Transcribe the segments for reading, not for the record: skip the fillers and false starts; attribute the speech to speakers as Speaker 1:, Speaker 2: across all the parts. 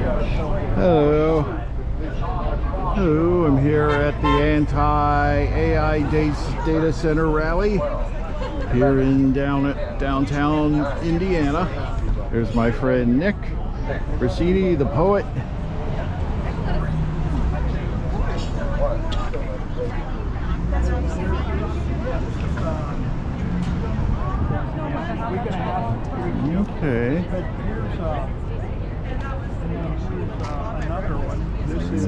Speaker 1: Hello. Hello, I'm here at the Anti-AI Data Center Rally here in downtown Indiana. There's my friend Nick Brasini, the poet. Okay.
Speaker 2: Another one. This is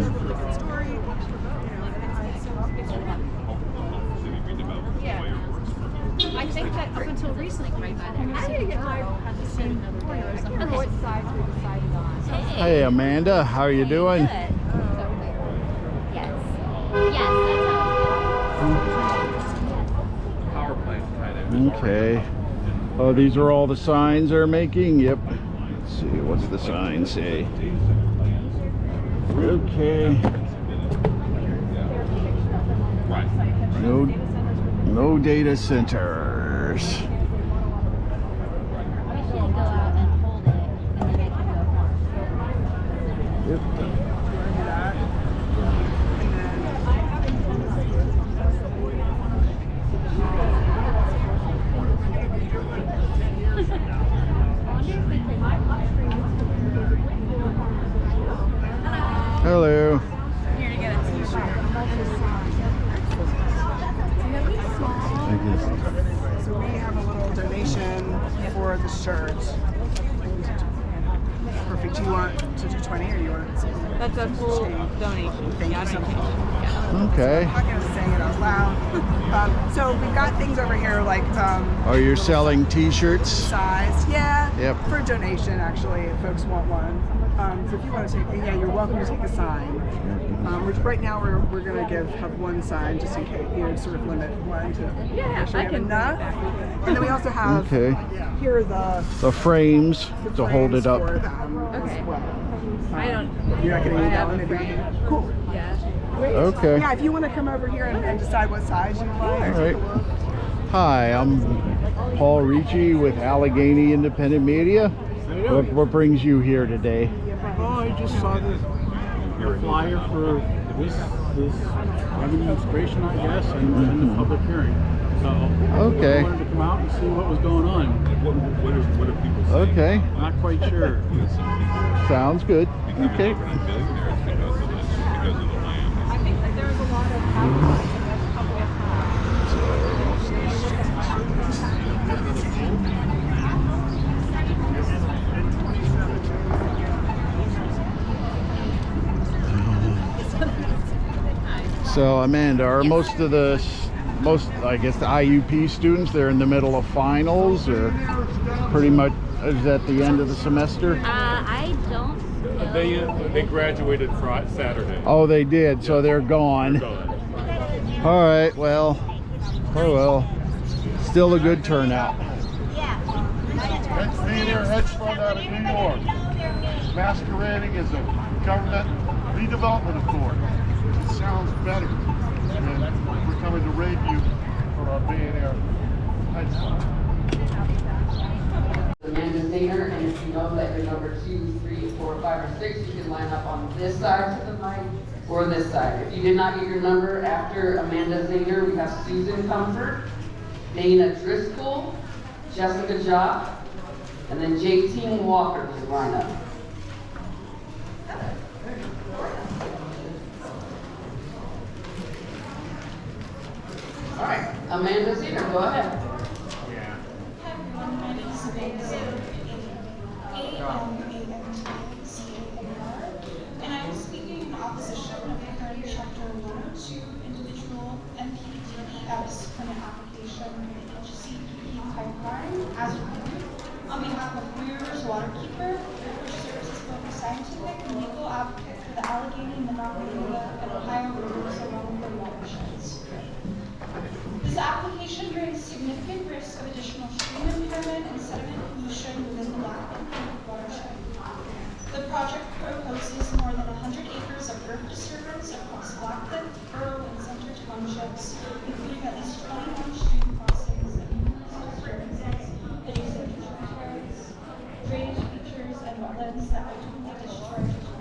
Speaker 3: I think that up until recently, right by there, I didn't get my had the same corner or something. Okay. What sides we decided on?
Speaker 1: Hey Amanda, how are you doing?
Speaker 3: Good. Yes. Yes.
Speaker 4: Power plant kind of.
Speaker 1: Okay. Oh, these are all the signs they're making? Yep. Let's see, what's the sign say? Okay. No data centers.
Speaker 3: We should go out and hold it, and then I can go.
Speaker 1: Yep. Hello.
Speaker 2: here to get a t-shirt. So we have a little donation for the shirt. Perfect. Do you want to do 20 or you want to?
Speaker 5: That's a full donation.
Speaker 2: Thank you so much.
Speaker 1: Okay.
Speaker 2: I'm not going to say it out loud. So we've got things over here like
Speaker 1: Oh, you're selling t-shirts?
Speaker 2: size. Yeah.
Speaker 1: Yep.
Speaker 2: For donation, actually, if folks want one. So if you want to take, yeah, you're welcome to take a sign. Which right now we're going to have one sign just in case, sort of limit one to make sure we have enough. And then we also have
Speaker 1: Okay.
Speaker 2: here are the
Speaker 1: The frames to hold it up.
Speaker 2: for them
Speaker 5: Okay.
Speaker 2: as well.
Speaker 5: I don't.
Speaker 2: You're not going to
Speaker 5: I
Speaker 2: need that
Speaker 5: have
Speaker 2: one.
Speaker 5: a
Speaker 2: Maybe.
Speaker 5: frame.
Speaker 2: Cool.
Speaker 5: Yeah.
Speaker 1: Okay.
Speaker 2: Yeah, if you want to come over here and decide what size you like.
Speaker 1: All right. Hi, I'm Paul Ricci with Allegheny Independent Media. What brings you here today?
Speaker 6: Oh, I just saw the flyer for this demonstration, I guess, and the public hearing. So
Speaker 1: Okay.
Speaker 6: I wanted to come out and see what was going on.
Speaker 4: What are people saying?
Speaker 1: Okay,
Speaker 6: Not quite sure.
Speaker 1: sounds good. Okay.
Speaker 4: Overnight billionaires because of the land.
Speaker 5: I think that there was a lot of advertising a couple of
Speaker 1: So Amanda, are most I guess the IUP students, they're in the middle of finals or pretty much is at the end of the semester?
Speaker 3: I don't know.
Speaker 4: They graduated Friday, Saturday.
Speaker 1: Oh, they did, so they're gone. All right, well, oh well, still a good turnout.
Speaker 7: Billionaire hedge fund out of New York, masquerading as a government redevelopment authority. It sounds better. And we're coming to raid you for our billionaire hedge fund.
Speaker 8: Amanda Zinger, and if you know that you're number 2, 3, 4, 5, or 6, you can line up on this side of the mic or this side. If you did not get your number after Amanda Zinger, we have Susan Comfort, Dana Driscoll, Jessica Jock, and then J.T. Walker to line up. All right, Amanda Zinger, go ahead.
Speaker 9: Hi everyone, my name is Amanda Zinger, A-M-A-N-T-Z-A-R, and I am speaking in opposition of the current Chapter 102 individual MPDP House permit application for the HCP pipeline as reviewed on behalf of Blue Rivers Waterkeeper, which serves as both a scientific and legal advocate for the Allegheny, Monongahela, and Ohio rivers along their watersheds. This application brings significant risk of additional stream impairment and sediment pollution within the Blackman Creek watershed. The project proposes more than 100 acres of earth disturbance across Blackman, Borough, and Center townships, including at least 21 stream crossings and numerous disturbances, adjacent tributaries, drainage features, and wetlands that ultimately discharge into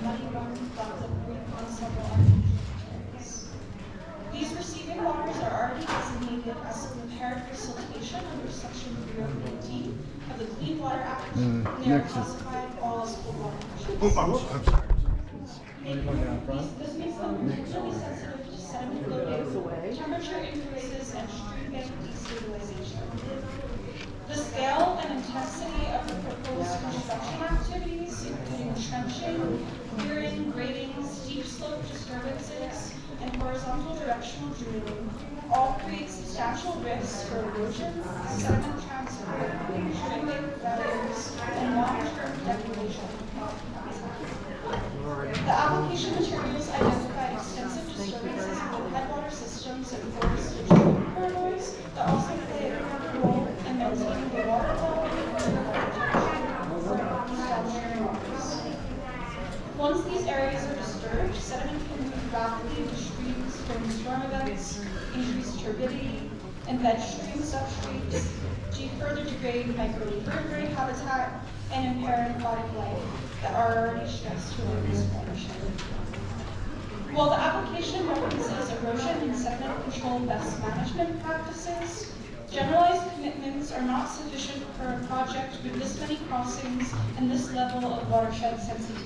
Speaker 1: next.
Speaker 9: classifying all as cold water freshness.
Speaker 1: I'm sorry.
Speaker 9: This makes them particularly sensitive to sediment loading, temperature increases, and stream bank destabilization. The scale and intensity of the proposed construction activities, including trenching, clearing, grading, steep slope disturbances, and horizontal directional drilling, all create substantial risks for erosion, sediment transfer, stream bank failures, and long-term degradation. The application materials identify extensive disturbances in the headwater systems and forested stream corridors that also play a critical role in maintaining the water quality and river protection for downstream waters. Once these areas are disturbed, sediment can move rapidly into streams during storm events, increase turbidity, embed stream substrates, further degrade microinvertebrate habitat, and impair aquatic life that are already stressed within this watershed. While the application references erosion and sediment control best management practices, generalized commitments are not sufficient for a project with this many crossings and this level of watershed sensitivity.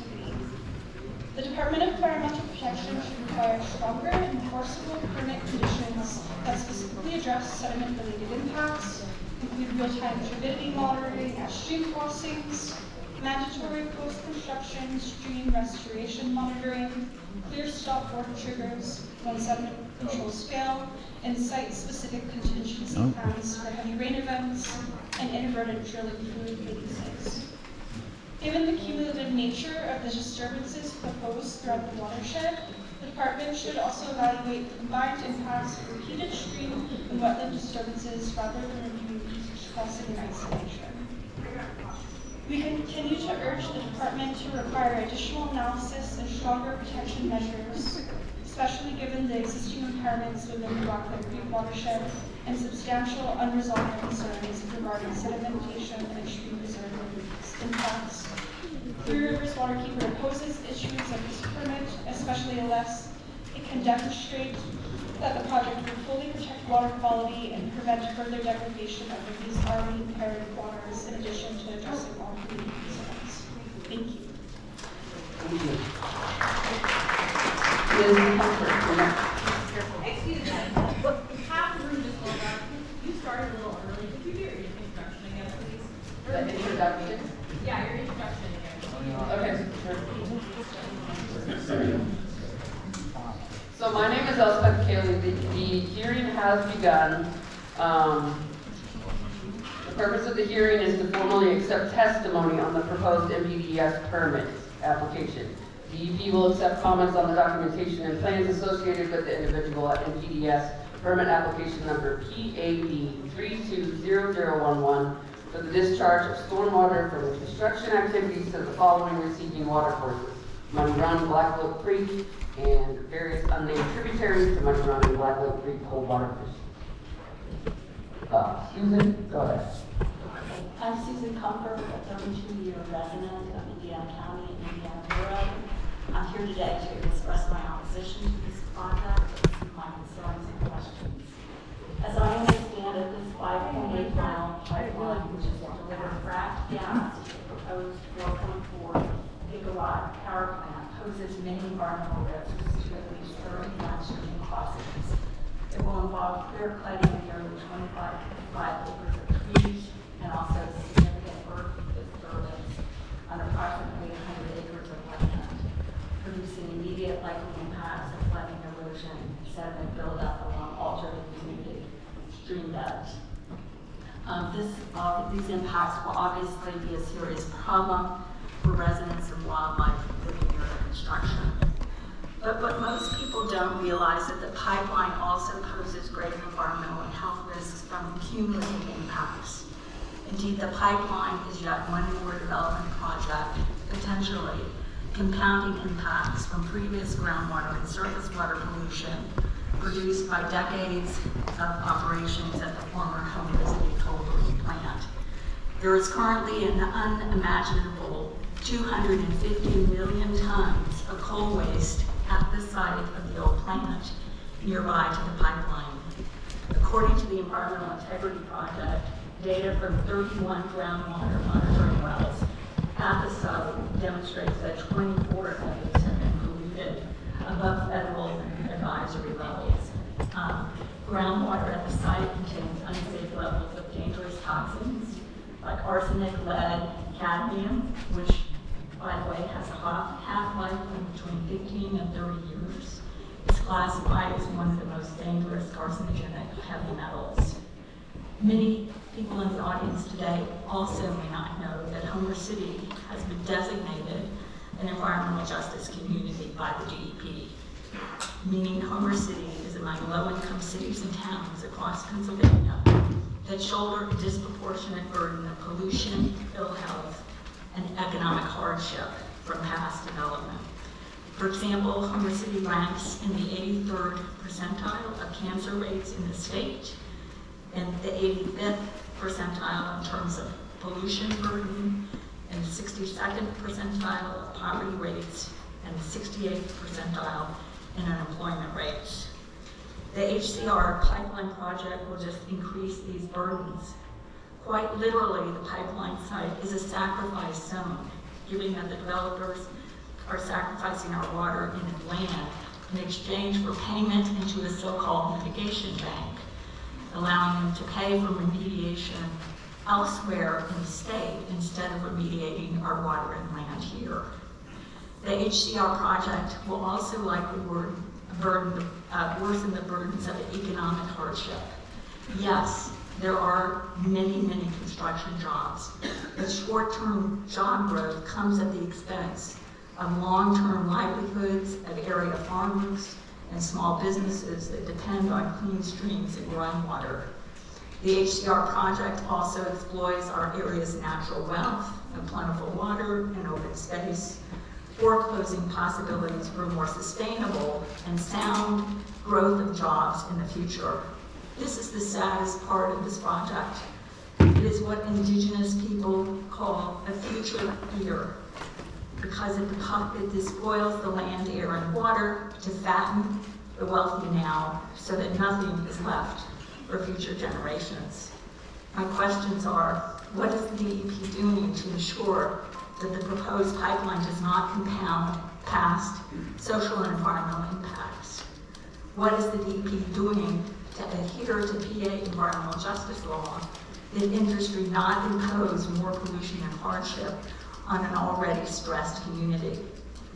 Speaker 9: The Department of Environmental Protection should require stronger enforceable permit conditions that specifically address sediment-related impacts, include real-time turbidity monitoring at stream crossings, mandatory post-construction stream restoration monitoring, clear stop water triggers when sediment controls fail, and site-specific contingency plans for heavy rain events and inadvertent drilling fluid releases. Given the cumulative nature of the disturbances proposed throughout the watershed, the department should also evaluate the combined impacts of repeated stream and wetland disturbances rather than reviewing each crossing in isolation. We continue to urge the department to require additional analysis and stronger protection measures, especially given the existing impairments within the Black Lake Creek watershed and substantial unresolved concerns regarding sedimentation and stream preserve impacts. Three Rivers Waterkeeper opposes issuance of this permit, especially unless it can demonstrate that the project will fully protect water quality and prevent further degradation of these already impaired waters, in addition to addressing all community concerns. Thank you.
Speaker 5: Excuse me. Half the room just called out. You started a little early. Could you do your introduction again, please?
Speaker 8: The introduction?
Speaker 5: Yeah, your introduction again.
Speaker 8: Okay, sure. So my name is Elspeth Cayley. The hearing has begun. The purpose of the hearing is to formally accept testimony on the proposed MPDES permit application. DEP will accept comments on the documentation and plans associated with the individual MPDES permit application number PAB 320011 for the discharge of stormwater from construction activities to the following receiving water courses: Money Run, Black Lake Creek, and various unnamed tributaries to Money Run and Black Lake Creek cold water fish. Susan, go ahead.
Speaker 10: I'm Susan Comfort, a 32-year resident of Indiana County in Indiana Borough. I'm here today to express my opposition to this project and my concerns and questions. As I understand it, this 5.8-mile pipeline, which is to deliver fracked gas to the proposed 4.4 gigawatt power plant, poses many environmental risks to at least 30 downstream crossings. It will involve clear cutting of nearly 25 acres of trees and also significant earth disturbance on approximately 100 acres of land, producing immediate likely impacts of flooding, erosion, and sediment buildup along altered and denuded stream beds. These impacts will obviously be a serious problem for residents and wildlife living near the construction. But what most people don't realize is that the pipeline also poses great environmental and health risks from cumulative impacts. Indeed, the pipeline is yet one more development project, potentially compounding impacts from previous groundwater and surface water pollution produced by decades of operations at the former Home Visiting Coal plant. There is currently an unimaginable 250 million tons of coal waste at the site of the old plant nearby to the pipeline. According to the Environmental Integrity Project, data from 31 groundwater monitoring wells Pathosub demonstrates that 24 of these have been polluted above federal advisory levels. Groundwater at the site contains unsafe levels of dangerous toxins like arsenic, lead, cadmium, which, by the way, has a half-life of between 15 and 30 years. It's classified as one of the most dangerous carcinogenic heavy metals. Many people in the audience today also may not know that Homer City has been designated an environmental justice community by the DEP, meaning Homer City is among low-income cities and towns across Pennsylvania that shoulder a disproportionate burden of pollution, ill health, and economic hardship from past development. For example, Homer City ranks in the 83rd percentile of cancer rates in the state, and the 85th percentile in terms of pollution burden, and the 62nd percentile of poverty rates, and the 68th percentile in unemployment rates. The HCR pipeline project will just increase these burdens. Quite literally, the pipeline site is a sacrifice zone, given that the developers are sacrificing our water and land in exchange for payment into a so-called mitigation bank, allowing them to pay for remediation elsewhere in the state instead of remediating our water and land here. The HCR project will also likely worsen the burdens of economic hardship. Yes, there are many, many construction jobs, but short-term job growth comes at the expense of long-term livelihoods of area farmers and small businesses that depend on clean streams and groundwater. The HCR project also exploits our area's natural wealth of plentiful water and open space, foreclosing possibilities for more sustainable and sound growth of jobs in the future. This is the saddest part of this project. It is what indigenous people call a future fear, because it despoils the land, air, and water to fatten the wealthy now so that nothing is left for future generations. My questions are, what is the DEP doing to ensure that the proposed pipeline does not compound past social and environmental impacts? What is the DEP doing to adhere to PA environmental justice law that industry not impose more pollution and hardship on an already stressed community?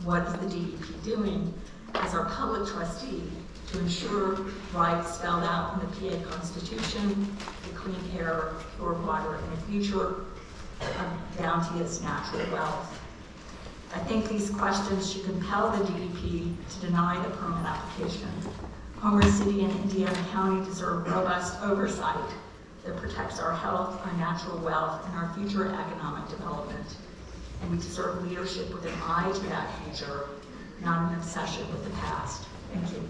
Speaker 10: What is the DEP doing as our public trustee to ensure rights spelled out in the PA Constitution, the clean air, pure water, and a future of bounteous natural wealth? I think these questions should compel the DEP to deny the permit application. Homer City and Indiana County deserve robust oversight that protects our health, our natural wealth, and our future economic development. And we deserve leadership with an eye to that future, not an obsession with the past. Thank you.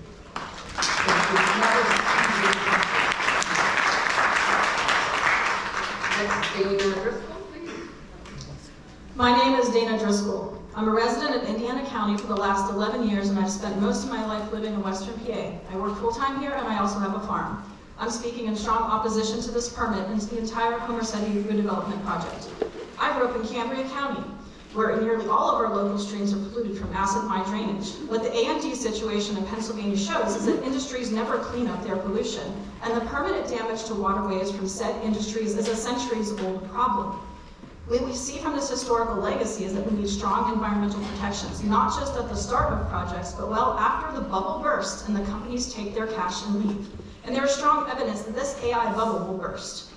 Speaker 8: Next, Dana Driscoll, please.
Speaker 11: My name is Dana Driscoll. I'm a resident of Indiana County for the last 11 years, and I've spent most of my life living in Western PA. I work full-time here, and I also have a farm. I'm speaking in strong opposition to this permit and to the entire Homer City redevelopment project. I grew up in Cambria County, where nearly all of our local streams are polluted from acid mine drainage. What the A&D situation in Pennsylvania shows is that industries never clean up their pollution, and the permanent damage to waterways from said industries is a centuries-old problem. What we see from this historical legacy is that we need strong environmental protections, not just at the start of projects, but well after the bubble bursts and the companies take their cash and leave. And there is strong evidence that this AI bubble will burst.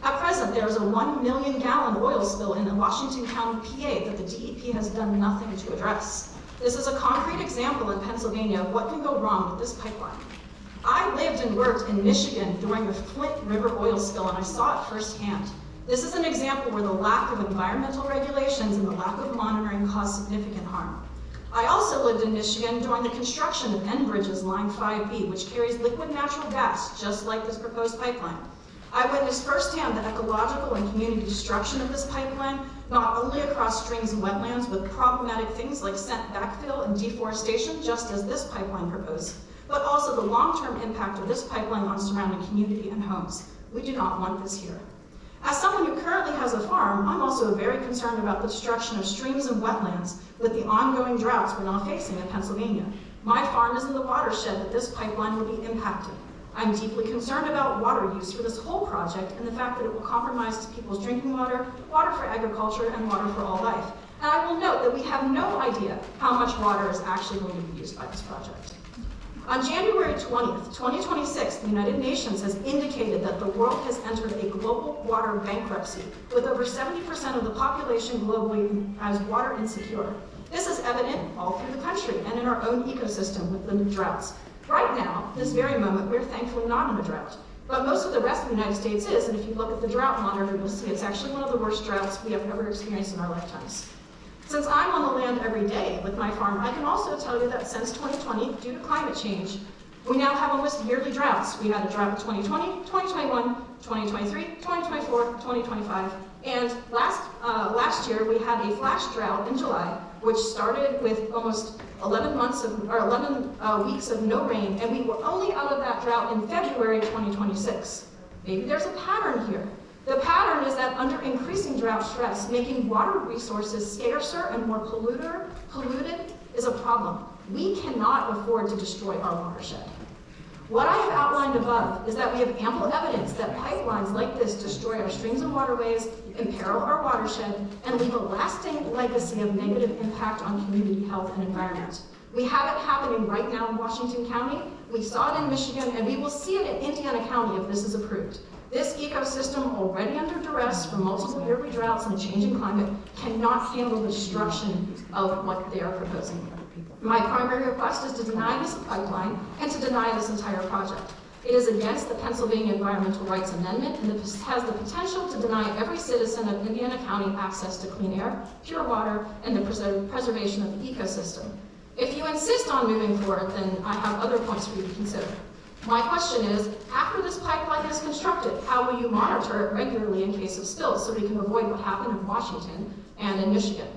Speaker 11: At present, there is a 1 million gallon oil spill in Washington County, PA that the DEP has done nothing to address. This is a concrete example in Pennsylvania of what can go wrong with this pipeline. I lived and worked in Michigan during the Flint River oil spill, and I saw it firsthand. This is an example where the lack of environmental regulations and the lack of monitoring caused significant harm. I also lived in Michigan during the construction of Enbridge's Line 5B, which carries liquid natural gas, just like this proposed pipeline. I witnessed firsthand the ecological and community destruction of this pipeline, not only across streams and wetlands with problematic things like scent backfill and deforestation, just as this pipeline proposed, but also the long-term impact of this pipeline on surrounding community and homes. We do not want this here. As someone who currently has a farm, I'm also very concerned about the destruction of streams and wetlands with the ongoing droughts we're now facing in Pennsylvania. My farm is in the watershed that this pipeline will be impacted. I'm deeply concerned about water use for this whole project and the fact that it will compromise people's drinking water, water for agriculture, and water for all life. And I will note that we have no idea how much water is actually going to be used by this project. On January 20th, 2026, the United Nations has indicated that the world has entered a global water bankruptcy, with over 70% of the population globally as water insecure. This is evident all through the country and in our own ecosystem with the droughts. Right now, this very moment, we're thankfully not in a drought. But most of the rest of the United States is, and if you look at the drought monitor, you'll see it's actually one of the worst droughts we have ever experienced in our lifetimes. Since I'm on the land every day with my farm, I can also tell you that since 2020, due to climate change, we now have almost yearly droughts. We had a drought in 2020, 2021, 2023, 2024, 2025, and last year we had a flash drought in July, which started with almost 11 weeks of no rain, and we were only out of that drought in February 2026. Maybe there's a pattern here. The pattern is that under increasing drought stress, making water resources scarcer and more polluted is a problem. We cannot afford to destroy our watershed. What I have outlined above is that we have ample evidence that pipelines like this destroy our streams and waterways, imperil our watershed, and leave a lasting legacy of negative impact on community health and environment. We have it happening right now in Washington County, we saw it in Michigan, and we will see it in Indiana County if this is approved. This ecosystem, already under duress from multiple yearly droughts and a changing climate, cannot handle the destruction of what they are proposing. My primary request is to deny this pipeline and to deny this entire project. It is against the Pennsylvania Environmental Rights Amendment and has the potential to deny every citizen of Indiana County access to clean air, pure water, and the preservation of the ecosystem. If you insist on moving forward, then I have other points for you to consider. My question is, after this pipeline is constructed, how will you monitor it regularly in case of spills so we can avoid what happened in Washington and in Michigan?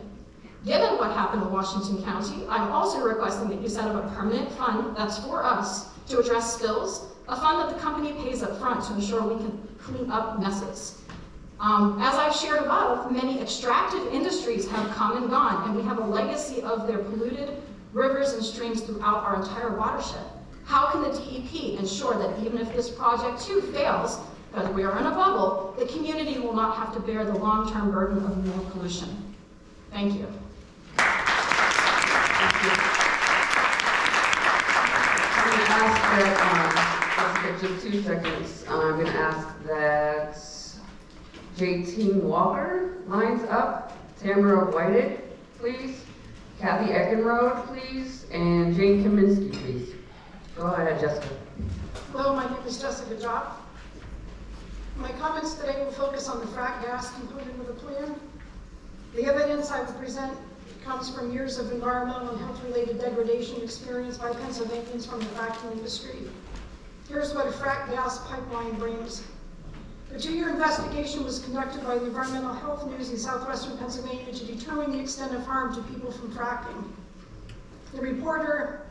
Speaker 11: Given what happened in Washington County, I'm also requesting that you set up a permanent fund that's for us to address spills, a fund that the company pays up front to ensure we can clean up messes. As I've shared above, many extractive industries have come and gone, and we have a legacy of their polluted rivers and streams throughout our entire watershed. How can the DEP ensure that even if this project too fails, because we are in a bubble, the community will not have to bear the long-term burden of more pollution? Thank you.
Speaker 8: I'm going to ask that, let's get just 2 seconds. I'm going to ask that JT Walker lines up, Tamara Whited, please, Kathy Eckenrode, please, and Jane Kaminsky, please. Go ahead, Jessica.
Speaker 12: Hello, my name is Jessica Jopp. My comments today will focus on the frack gas component of the plan. The evidence I will present comes from years of environmental and health-related degradation experienced by Pennsylvanians from the fracking industry. Here's what a frack gas pipeline brings. A 2-year investigation was conducted by the Environmental Health News in southwestern Pennsylvania to determine the extent of harm to people from fracking. The reporter,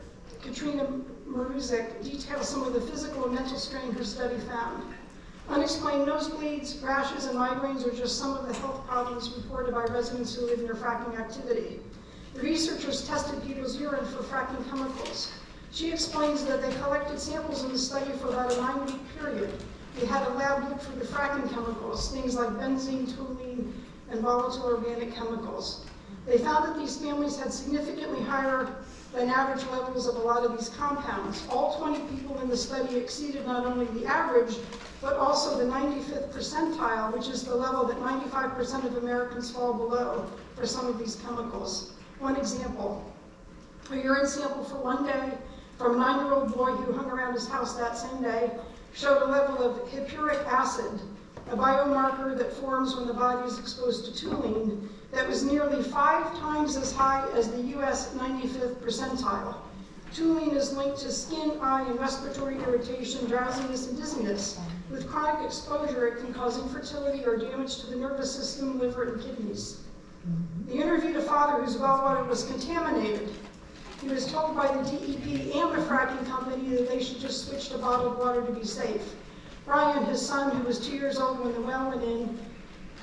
Speaker 12: Katrina Maruzic, details some of the physical and mental strain her study found. Unexplained nosebleeds, rashes, and migraines are just some of the health problems reported by residents who live near fracking activity. The researchers tested people's urine for fracking chemicals. She explains that they collected samples in the study for about a 9-week period. They had a lab look for the fracking chemicals, things like benzene, toluene, and volatile organic chemicals. They found that these families had significantly higher than average levels of a lot of these compounds. All 20 people in the study exceeded not only the average, but also the 95th percentile, which is the level that 95% of Americans fall below for some of these chemicals. One example, a urine sample for one day from a 9-year-old boy who hung around his house that same day showed a level of hippuric acid, a biomarker that forms when the body is exposed to toluene, that was nearly 5 times as high as the US 95th percentile. Toluene is linked to skin, eye, and respiratory irritation, drowsiness, and dizziness. With chronic exposure, it can cause infertility or damage to the nervous system, liver, and kidneys. They interviewed a father whose well water was contaminated. He was told by the DEP and the fracking company that they should just switch to bottled water to be safe. Brian, his son, who was 2 years old when the well went in,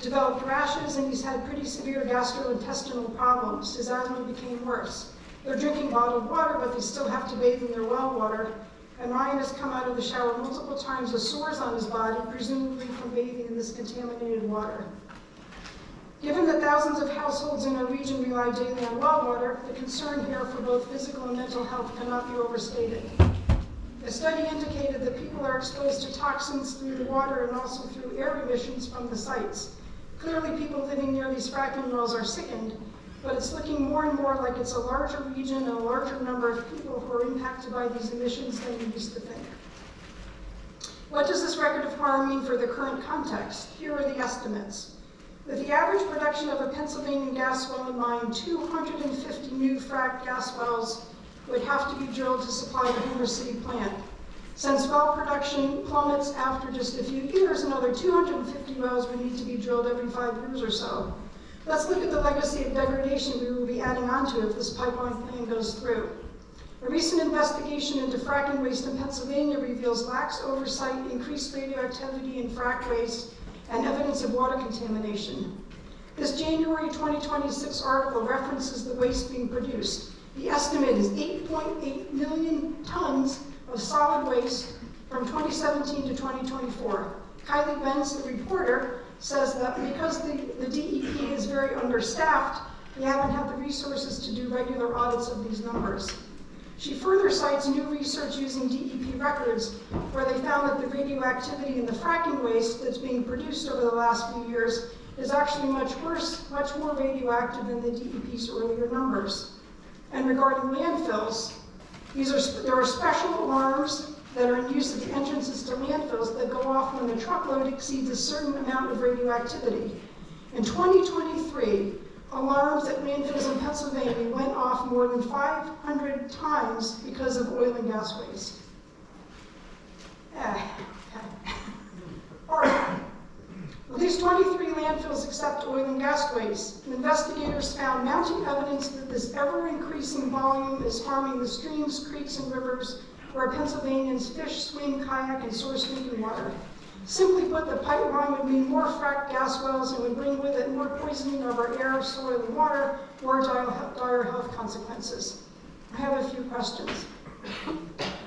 Speaker 12: developed rashes, and he's had pretty severe gastrointestinal problems. His asthma became worse. They're drinking bottled water, but they still have to bathe in their well water. And Ryan has come out of the shower multiple times with sores on his body, presumably from bathing in this contaminated water. Given that thousands of households in our region rely daily on well water, the concern here for both physical and mental health cannot be overstated. A study indicated that people are exposed to toxins through the water and also through air emissions from the sites. Clearly, people living near these fracking wells are sickened, but it's looking more and more like it's a larger region and a larger number of people who are impacted by these emissions than we used to think. What does this record of harm mean for the current context? Here are the estimates. With the average production of a Pennsylvania gas well in mind, 250 new fracked gas wells would have to be drilled to supply the Homer City plant. Since well production plummets after just a few years, another 250 wells would need to be drilled every 5 years or so. Let's look at the legacy of degradation we will be adding onto if this pipeline plan goes through. A recent investigation into fracking waste in Pennsylvania reveals lax oversight, increased radioactivity in frack waste, and evidence of water contamination. This January 2026 article references the waste being produced. The estimate is 8.8 million tons of solid waste from 2017 to 2024. Kylie Benz, the reporter, says that because the DEP is very understaffed, they haven't had the resources to do regular audits of these numbers. She further cites new research using DEP records, where they found that the radioactivity in the fracking waste that's being produced over the last few years is actually much worse, much more radioactive than the DEP's earlier numbers. And regarding landfills, there are special alarms that are in use at the entrances to landfills that go off when the truckload exceeds a certain amount of radioactivity. In 2023, alarms at landfills in Pennsylvania went off more than 500 times because of oil and gas waste. All right. At least 23 landfills accept oil and gas waste. Investigators found mounting evidence that this ever-increasing volume is harming the streams, creeks, and rivers where Pennsylvanians fish, swim, kayak, and source drinking water. Simply put, the pipeline would mean more fracked gas wells and would bring with it more poisoning of our air, soil, and water, more dire health consequences. I have a few questions.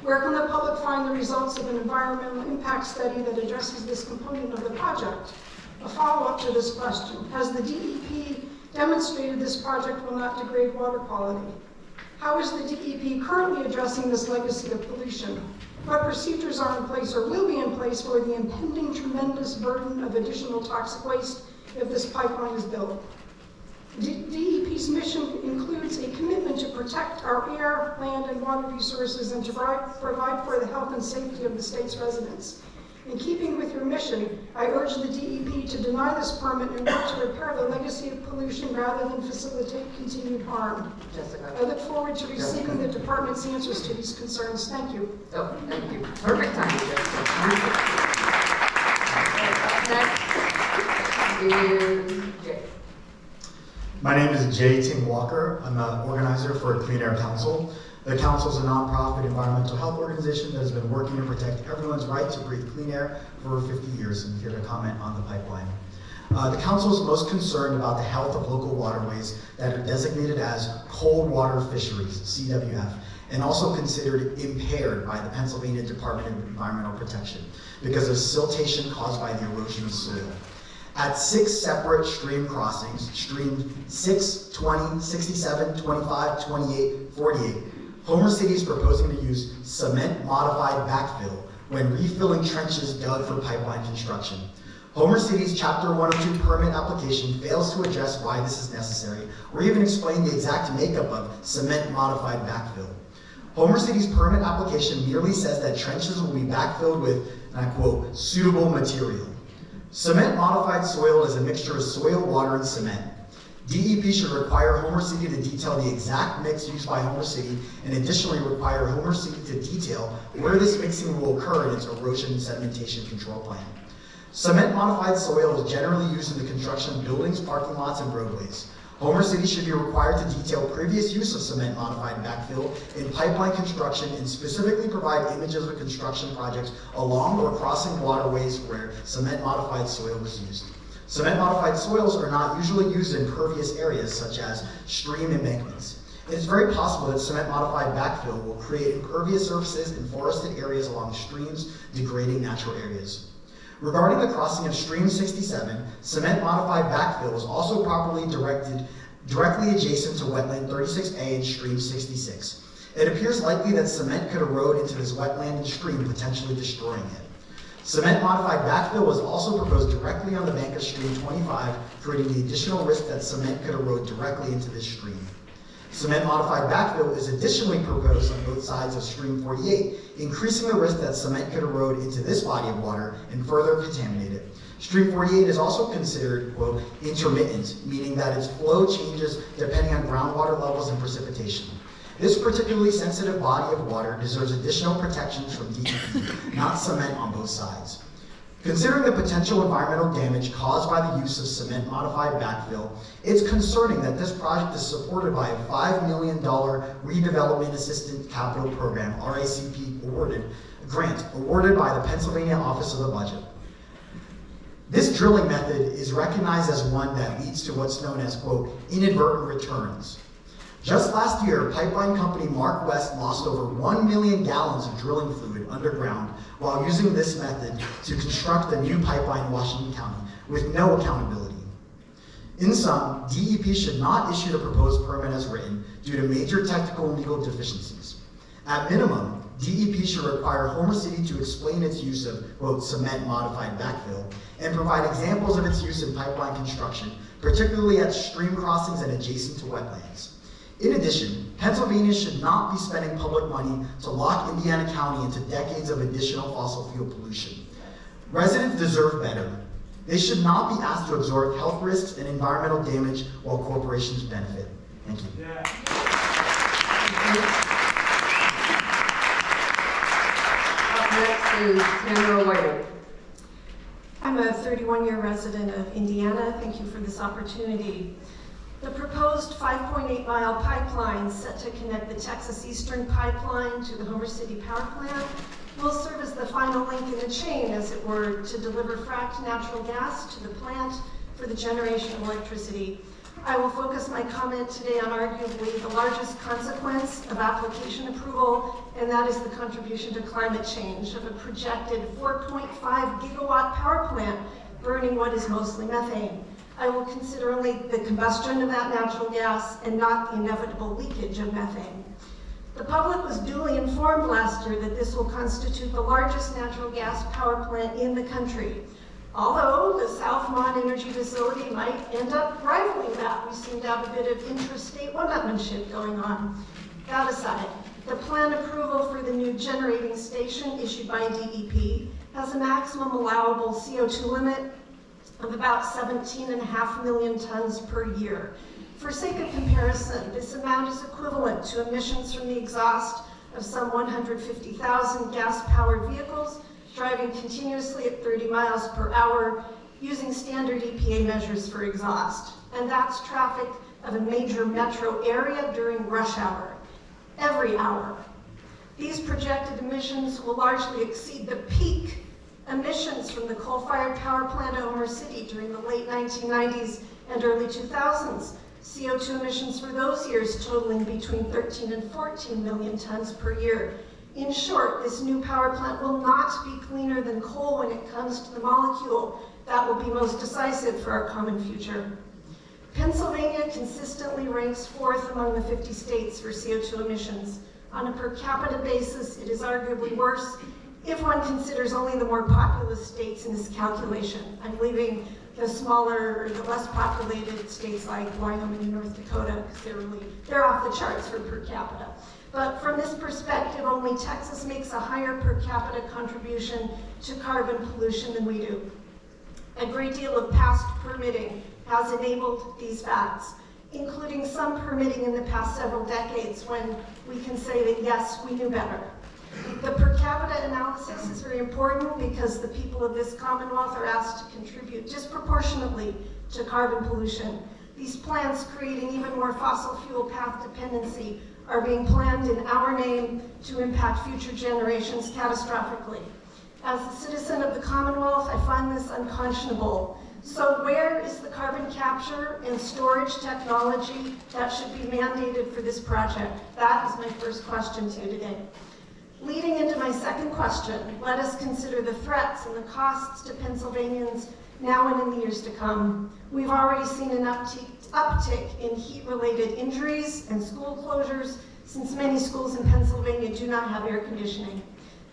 Speaker 12: Where can the public find the results of an environmental impact study that addresses this component of the project? A follow-up to this question: has the DEP demonstrated this project will not degrade water quality? How is the DEP currently addressing this legacy of pollution? What procedures are in place or will be in place for the impending tremendous burden of additional toxic waste if this pipeline is built? DEP's mission includes a commitment to protect our air, land, and water resources and to provide for the health and safety of the state's residents. In keeping with your mission, I urge the DEP to deny this permit and work to repair the legacy of pollution rather than facilitate continued harm.
Speaker 8: Jessica.
Speaker 12: I look forward to receiving the department's answers to these concerns. Thank you.
Speaker 8: Oh, thank you. Perfect time, Jessica. Next is Jay.
Speaker 13: My name is Jay Ting Walker. I'm an organizer for Clean Air Council. The Council is a nonprofit environmental health organization that has been working to protect everyone's right to breathe clean air for over 50 years, and here to comment on the pipeline. The Council is most concerned about the health of local waterways that are designated as cold water fisheries, CWF, and also considered impaired by the Pennsylvania Department of Environmental Protection because of siltation caused by the erosion of soil. At 6 separate stream crossings, streams 6, 20, 67, 25, 28, 48, Homer City is proposing to use cement-modified backfill when refilling trenches dug for pipeline construction. Homer City's Chapter 102 permit application fails to address why this is necessary, or even explain the exact makeup of cement-modified backfill. Homer City's permit application merely says that trenches will be backfilled with, and I quote, suitable material. Cement-modified soil is a mixture of soil, water, and cement. DEP should require Homer City to detail the exact mix used by Homer City, and additionally require Homer City to detail where this mixing will occur in its erosion and sedimentation control plan. Cement-modified soil is generally used in the construction of buildings, parking lots, and roadways. Homer City should be required to detail previous use of cement modified backfill in pipeline construction and specifically provide images of construction projects along or crossing waterways where cement modified soil was used. Cement modified soils are not usually used in pervious areas such as stream embankments. It is very possible that cement modified backfill will create impervious surfaces in forested areas along streams, degrading natural areas. Regarding the crossing of Stream 67, cement modified backfill is also properly directly adjacent to wetland 36A and Stream 66. It appears likely that cement could erode into this wetland and stream, potentially destroying it. Cement modified backfill was also proposed directly on the bank of Stream 25, creating the additional risk that cement could erode directly into this stream. Cement modified backfill is additionally proposed on both sides of Stream 48, increasing the risk that cement could erode into this body of water and further contaminate it. Stream 48 is also considered, quote, intermittent, meaning that its flow changes depending on groundwater levels and precipitation. This particularly sensitive body of water deserves additional protections from DEP, not cement on both sides. Considering the potential environmental damage caused by the use of cement modified backfill, it's concerning that this project is supported by a $5 million Redevelopment Assistance Capital Program, RACP grant awarded by the Pennsylvania Office of the Budget. This drilling method is recognized as one that leads to what's known as, quote, inadvertent returns. Just last year, pipeline company Mark West lost over 1 million gallons of drilling fluid underground while using this method to construct the new pipeline in Washington County with no accountability. In sum, DEP should not issue the proposed permit as written due to major technical and legal deficiencies. At minimum, DEP should require Homer City to explain its use of, quote, cement modified backfill and provide examples of its use in pipeline construction, particularly at stream crossings and adjacent to wetlands. In addition, Pennsylvania should not be spending public money to lock Indiana County into decades of additional fossil fuel pollution. Residents deserve better. They should not be asked to absorb health risks and environmental damage while corporations benefit. Thank you.
Speaker 8: Up next is Tamara Whiting.
Speaker 12: I'm a 31-year resident of Indiana. Thank you for this opportunity. The proposed 5.8-mile pipeline set to connect the Texas Eastern Pipeline to the Homer City Power Plant will serve as the final link in the chain, as it were, to deliver fracked natural gas to the plant for the generation of electricity. I will focus my comment today on arguably the largest consequence of application approval, and that is the contribution to climate change of a projected 4.5 gigawatt power plant burning what is mostly methane. I will consider only the combustion of that natural gas and not the inevitable leakage of methane. The public was duly informed last year that this will constitute the largest natural gas power plant in the country. Although the Southmont Energy Facility might end up rivaling that, we seem to have a bit of intrastate one-upmanship going on. That aside, the plan approval for the new generating station issued by DEP has a maximum allowable CO2 limit of about 17.5 million tons per year. For sake of comparison, this amount is equivalent to emissions from the exhaust of some 150,000 gas-powered vehicles driving continuously at 30 miles per hour using standard EPA measures for exhaust. And that's traffic of a major metro area during rush hour, every hour. These projected emissions will largely exceed the peak emissions from the coal-fired power plant at Homer City during the late 1990s and early 2000s. CO2 emissions for those years totaling between 13 and 14 million tons per year. In short, this new power plant will not be cleaner than coal when it comes to the molecule that will be most decisive for our common future. Pennsylvania consistently ranks 4th among the 50 states for CO2 emissions. On a per capita basis, it is arguably worse if one considers only the more populous states in this calculation. I'm leaving the smaller, the less populated states like Wyoming and North Dakota, because they're off the charts for per capita. But from this perspective, only Texas makes a higher per capita contribution to carbon pollution than we do. A great deal of past permitting has enabled these facts, including some permitting in the past several decades when we can say that yes, we knew better. The per capita analysis is very important because the people of this Commonwealth are asked to contribute disproportionately to carbon pollution. The These plants, creating even more fossil fuel path dependency, are being planned in our name to impact future generations catastrophically. As a citizen of the Commonwealth, I find this unconscionable. So where is the carbon capture and storage technology that should be mandated for this project? That is my first question to you today. Leading into my second question, let us consider the threats and the costs to Pennsylvanians now and in the years to come. We've already seen an uptick in heat-related injuries and school closures since many schools in Pennsylvania do not have air conditioning.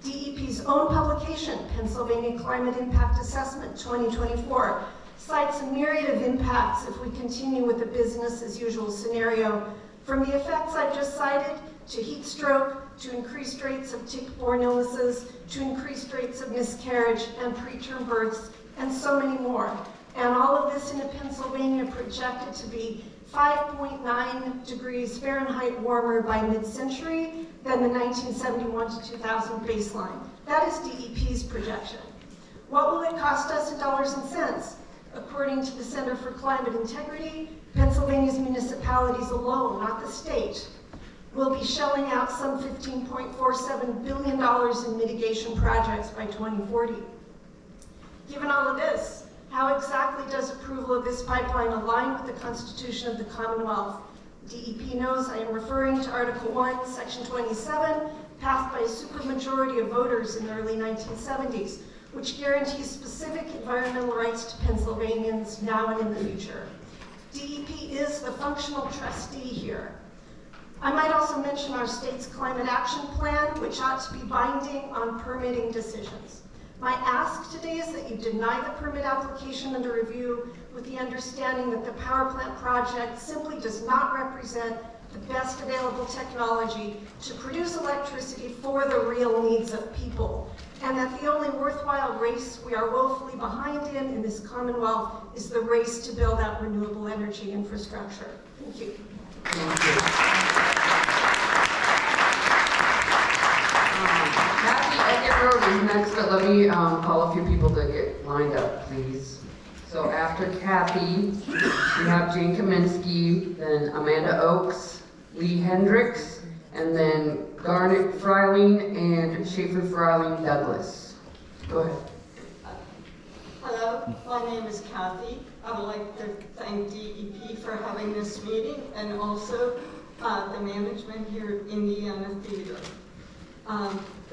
Speaker 12: DEP's own publication, Pennsylvania Climate Impact Assessment 2024, cites a myriad of impacts if we continue with the business as usual scenario, from the effects I've just cited to heat stroke, to increased rates of tick-borne illnesses, to increased rates of miscarriage and preterm births, and so many more. And all of this in a Pennsylvania projected to be 5.9 degrees Fahrenheit warmer by mid-century than the 1971 to 2000 baseline. That is DEP's projection. What will it cost us in dollars and cents? According to the Center for Climate Integrity, Pennsylvania's municipalities alone, not the state, will be shelling out some $15.47 billion in mitigation projects by 2040. Given all of this, how exactly does approval of this pipeline align with the Constitution of the Commonwealth? DEP knows I am referring to Article 1, Section 27, passed by a supermajority of voters in the early 1970s, which guarantees specific environmental rights to Pennsylvanians now and in the future. DEP is the functional trustee here. I might also mention our state's Climate Action Plan, which ought to be binding on permitting decisions. My ask today is that you deny the permit application under review with the understanding that the power plant project simply does not represent the best available technology to produce electricity for the real needs of people, and that the only worthwhile race we are woefully behind in this Commonwealth is the race to build out renewable energy infrastructure. Thank you.
Speaker 8: Kathy Eckert is next, but let me call a few people to get lined up, please. So after Kathy, we have Jane Kaminsky, then Amanda Oakes, Lee Hendricks, and then Garnet Freiling and Schaefer Freiling Douglas. Go ahead.
Speaker 14: Hello, my name is Kathy. I would like to thank DEP for having this meeting and also the management here at Indiana Theater.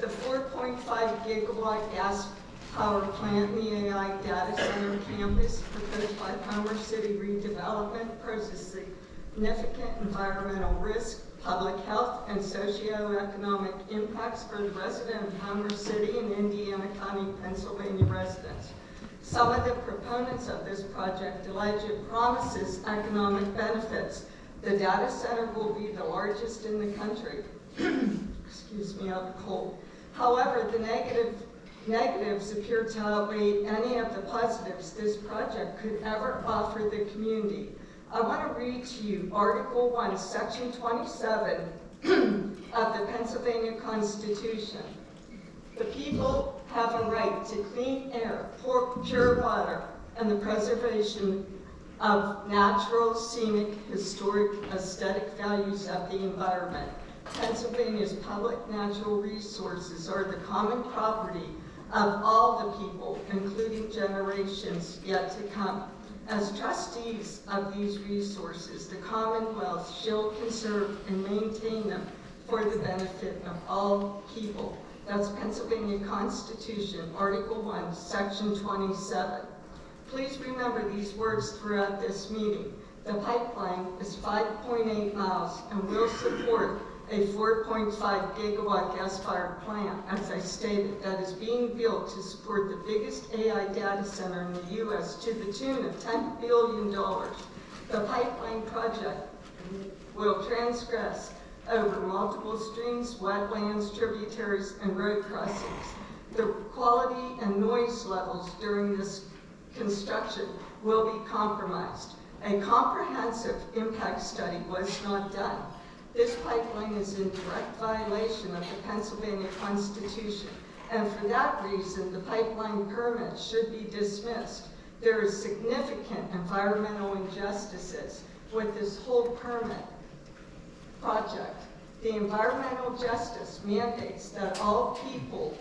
Speaker 14: The 4.5 gigawatt gas power plant in the AI data center campus proposed by Homer City redevelopment poses significant environmental risk, public health, and socioeconomic impacts for the residents of Homer City and Indiana County, Pennsylvania residents. Some of the proponents of this project allege it promises economic benefits. The data center will be the largest in the country. Excuse me, I'm cold. However, the negatives appear to outweigh any of the positives this project could ever offer the community. I want to read to you Article 1, Section 27 of the Pennsylvania Constitution. The people have a right to clean air, pure water, and the preservation of natural, scenic, historic, aesthetic values of the environment. Pennsylvania's public natural resources are the common property of all the people, including generations yet to come. As trustees of these resources, the Commonwealth shall conserve and maintain them for the benefit of all people. That's Pennsylvania Constitution, Article 1, Section 27. Please remember these words throughout this meeting. The pipeline is 5.8 miles and will support a 4.5 gigawatt gas-fired plant, as I stated, that is being built to support the biggest AI data center in the U.S. to the tune of $10 billion. The pipeline project will transgress over multiple streams, wetlands, tributaries, and road crossings. The quality and noise levels during this construction will be compromised. A comprehensive impact study was not done. This pipeline is in direct violation of the Pennsylvania Constitution, and for that reason, the pipeline permit should be dismissed. There is significant environmental injustices with this whole permit project. The environmental justice mandates that all people,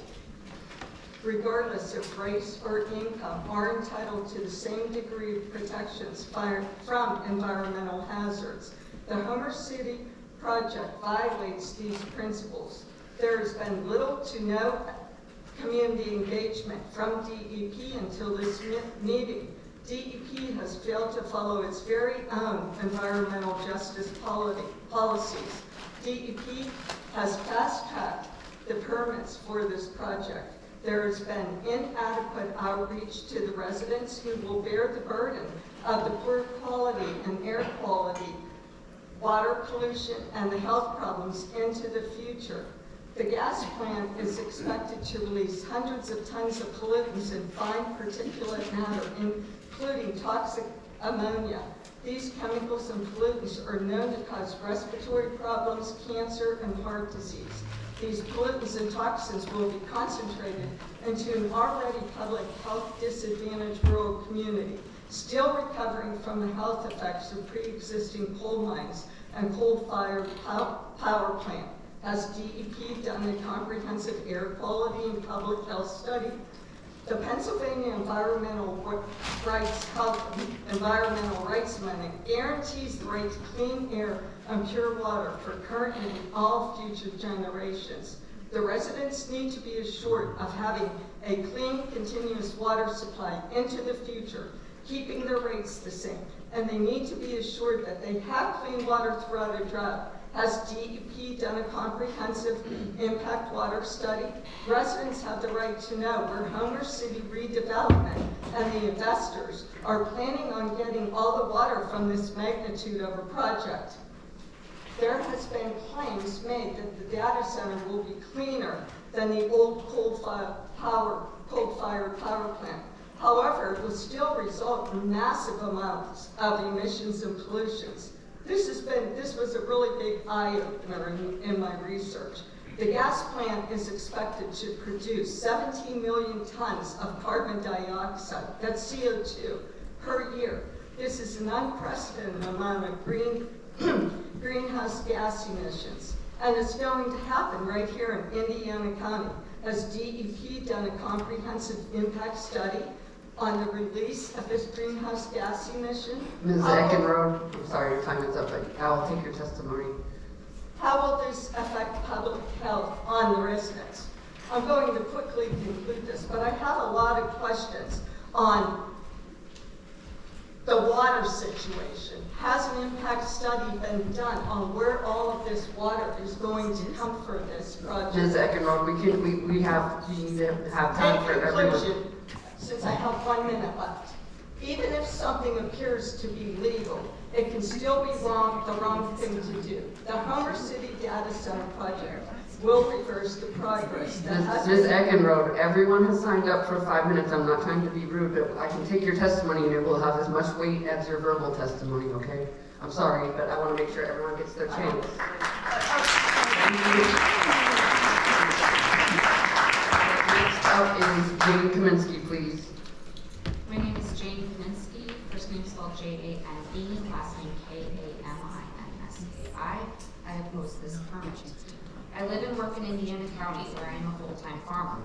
Speaker 14: regardless of race or income, are entitled to the same degree of protections from environmental hazards. The Homer City project violates these principles. There has been little to no community engagement from DEP until this meeting. DEP has failed to follow its very own environmental justice policies. DEP has fast-tracked the permits for this project. There has been inadequate outreach to the residents who will bear the burden of the poor quality and air quality, water pollution, and the health problems into the future. The gas plant is expected to release hundreds of tons of pollutants and fine particulate matter, including toxic ammonia. These chemicals and pollutants are known to cause respiratory problems, cancer, and heart disease. These pollutants and toxins will be concentrated into an already public health disadvantaged rural community, still recovering from the health effects of pre-existing coal mines and coal-fired power plant. Has DEP done a comprehensive air quality and public health study? The Pennsylvania Environmental Rights Amendment guarantees the right to clean air and pure water for current and all future generations. The residents need to be assured of having a clean, continuous water supply into the future, keeping their rates the same, and they need to be assured that they have clean water throughout a drought. Has DEP done a comprehensive impact water study? Residents have the right to know where Homer City redevelopment and the investors are planning on getting all the water from this magnitude of a project. There has been claims made that the data center will be cleaner than the old coal-fired power plant. However, it will still result in massive amounts of emissions and pollutions. This was a really big eye-opener in my research. The gas plant is expected to produce 17 million tons of carbon dioxide, that's CO2, per year. This is an unprecedented amount of greenhouse gas emissions. And it's going to happen right here in Indiana County. Has DEP done a comprehensive impact study on the release of this greenhouse gas emission?
Speaker 8: Ms. Eckenrode, I'm sorry, your time is up, but I'll take your testimony.
Speaker 14: How will this affect public health on the residents? I'm going to quickly conclude this, but I have a lot of questions on the water situation. Has an impact study been done on where all of this water is going to come for this project?
Speaker 8: Ms. Eckenrode, we need to have time for everyone.
Speaker 14: Since I have 1 minute left. Even if something appears to be legal, it can still be the wrong thing to do. The Homer City Data Center project will reverse the progress that has
Speaker 8: Ms. Eckenrode, everyone has signed up for 5 minutes. I'm not trying to be rude, but I can take your testimony and it will have as much weight as your verbal testimony, okay? I'm sorry, but I want to make sure everyone gets their chance. Next up is Jane Kaminsky, please.
Speaker 15: My name is Jane Kaminsky. First name spelled J-A-N-E, last name K-A-M-I-N-S-K-I. I oppose this permit. I live and work in Indiana County, where I am a full-time farmer.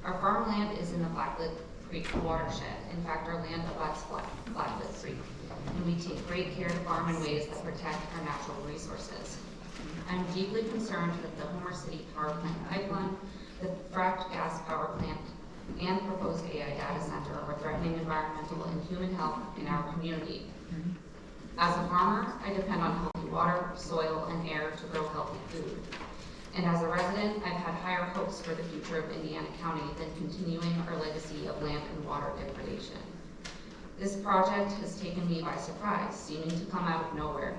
Speaker 15: Our farmland is in the Blackfoot Creek watershed. In fact, our land abuts Blackfoot Creek, and we take great care to farm in ways that protect our natural resources. I'm deeply concerned that the Homer City Power Plant pipeline, the fracked gas power plant, and proposed AI data center are threatening environmental and human health in our community. As a farmer, I depend on healthy water, soil, and air to grow healthy food. And as a resident, I've had higher hopes for the future of Indiana County than continuing our legacy of land and water degradation. This project has taken me by surprise, seeming to come out of nowhere.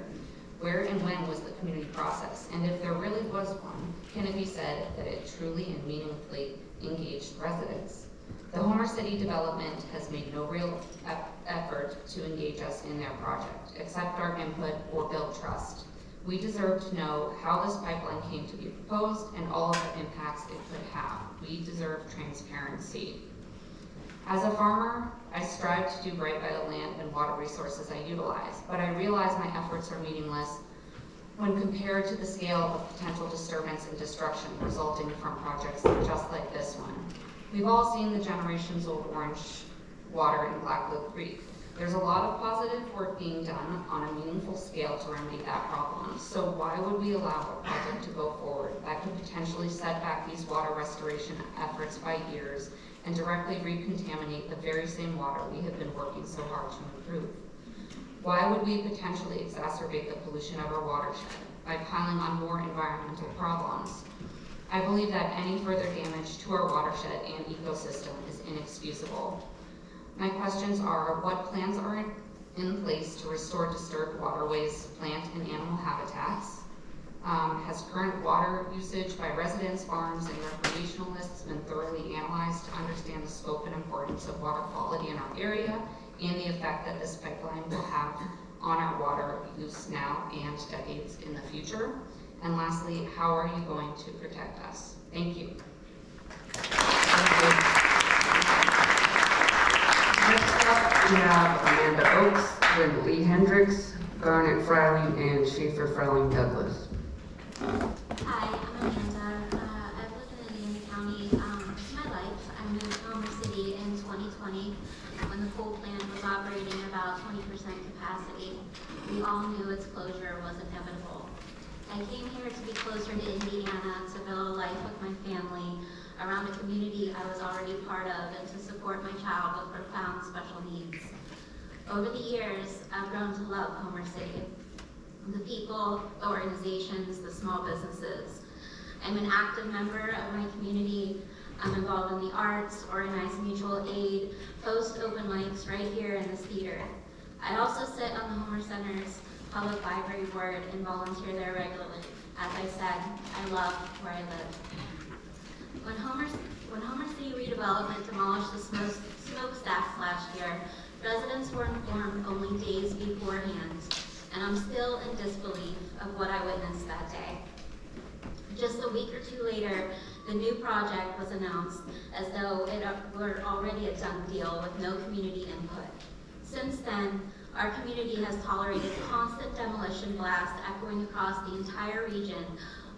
Speaker 15: Where and when was the community process? And if there really was one, can it be said that it truly and meaningfully engaged residents? The Homer City development has made no real effort to engage us in their project, accept our input, or build trust. We deserve to know how this pipeline came to be proposed and all of the impacts it could have. We deserve transparency. As a farmer, I strive to do right by the land and water resources I utilize, but I realize my efforts are meaningless when compared to the scale of potential disturbance and destruction resulting from projects just like this one. We've all seen the generations-old orange water in Blackwood Creek. There's a lot of positive work being done on a meaningful scale to remedy that problem. So why would we allow a project to go forward that could potentially set back these water restoration efforts by years and directly recontaminate the very same water we have been working so hard to improve? Why would we potentially exacerbate the pollution of our watershed by piling on more environmental problems? I believe that any further damage to our watershed and ecosystem is inexcusable. My questions are, what plans are in place to restore disturbed waterways, plant and animal habitats? Has current water usage by residents, farms, and recreationalists been thoroughly analyzed to understand the scope and importance of water quality in our area and the effect that this pipeline will have on our water use now and decades in the future? And lastly, how are you going to protect us? Thank you.
Speaker 8: Next up, we have Amanda Oakes, then Lee Hendricks, Garnet Freiling, and Schaefer Freiling Douglas.
Speaker 16: Hi, I'm Amanda. I've lived in Indiana County most of my life. I moved to Homer City in 2020 when the coal plant was operating about 20% capacity. We all knew its closure was inevitable. I came here to be closer to Indiana, to build a life with my family around a community I was already part of, and to support my child with profound special needs. Over the years, I've grown to love Homer City. The people, the organizations, the small businesses. I'm an active member of my community. I'm involved in the arts, organize mutual aid, host open mics right here in this theater. I also sit on the Homer Center's public library board and volunteer there regularly. As I said, I love where I live. When Homer City redevelopment demolished the smokestacks last year, residents were informed only days beforehand, and I'm still in disbelief of what I witnessed that day. Just a week or two later, the new project was announced as though it were already a done deal with no community input. Since then, our community has tolerated constant demolition blasts echoing across the entire region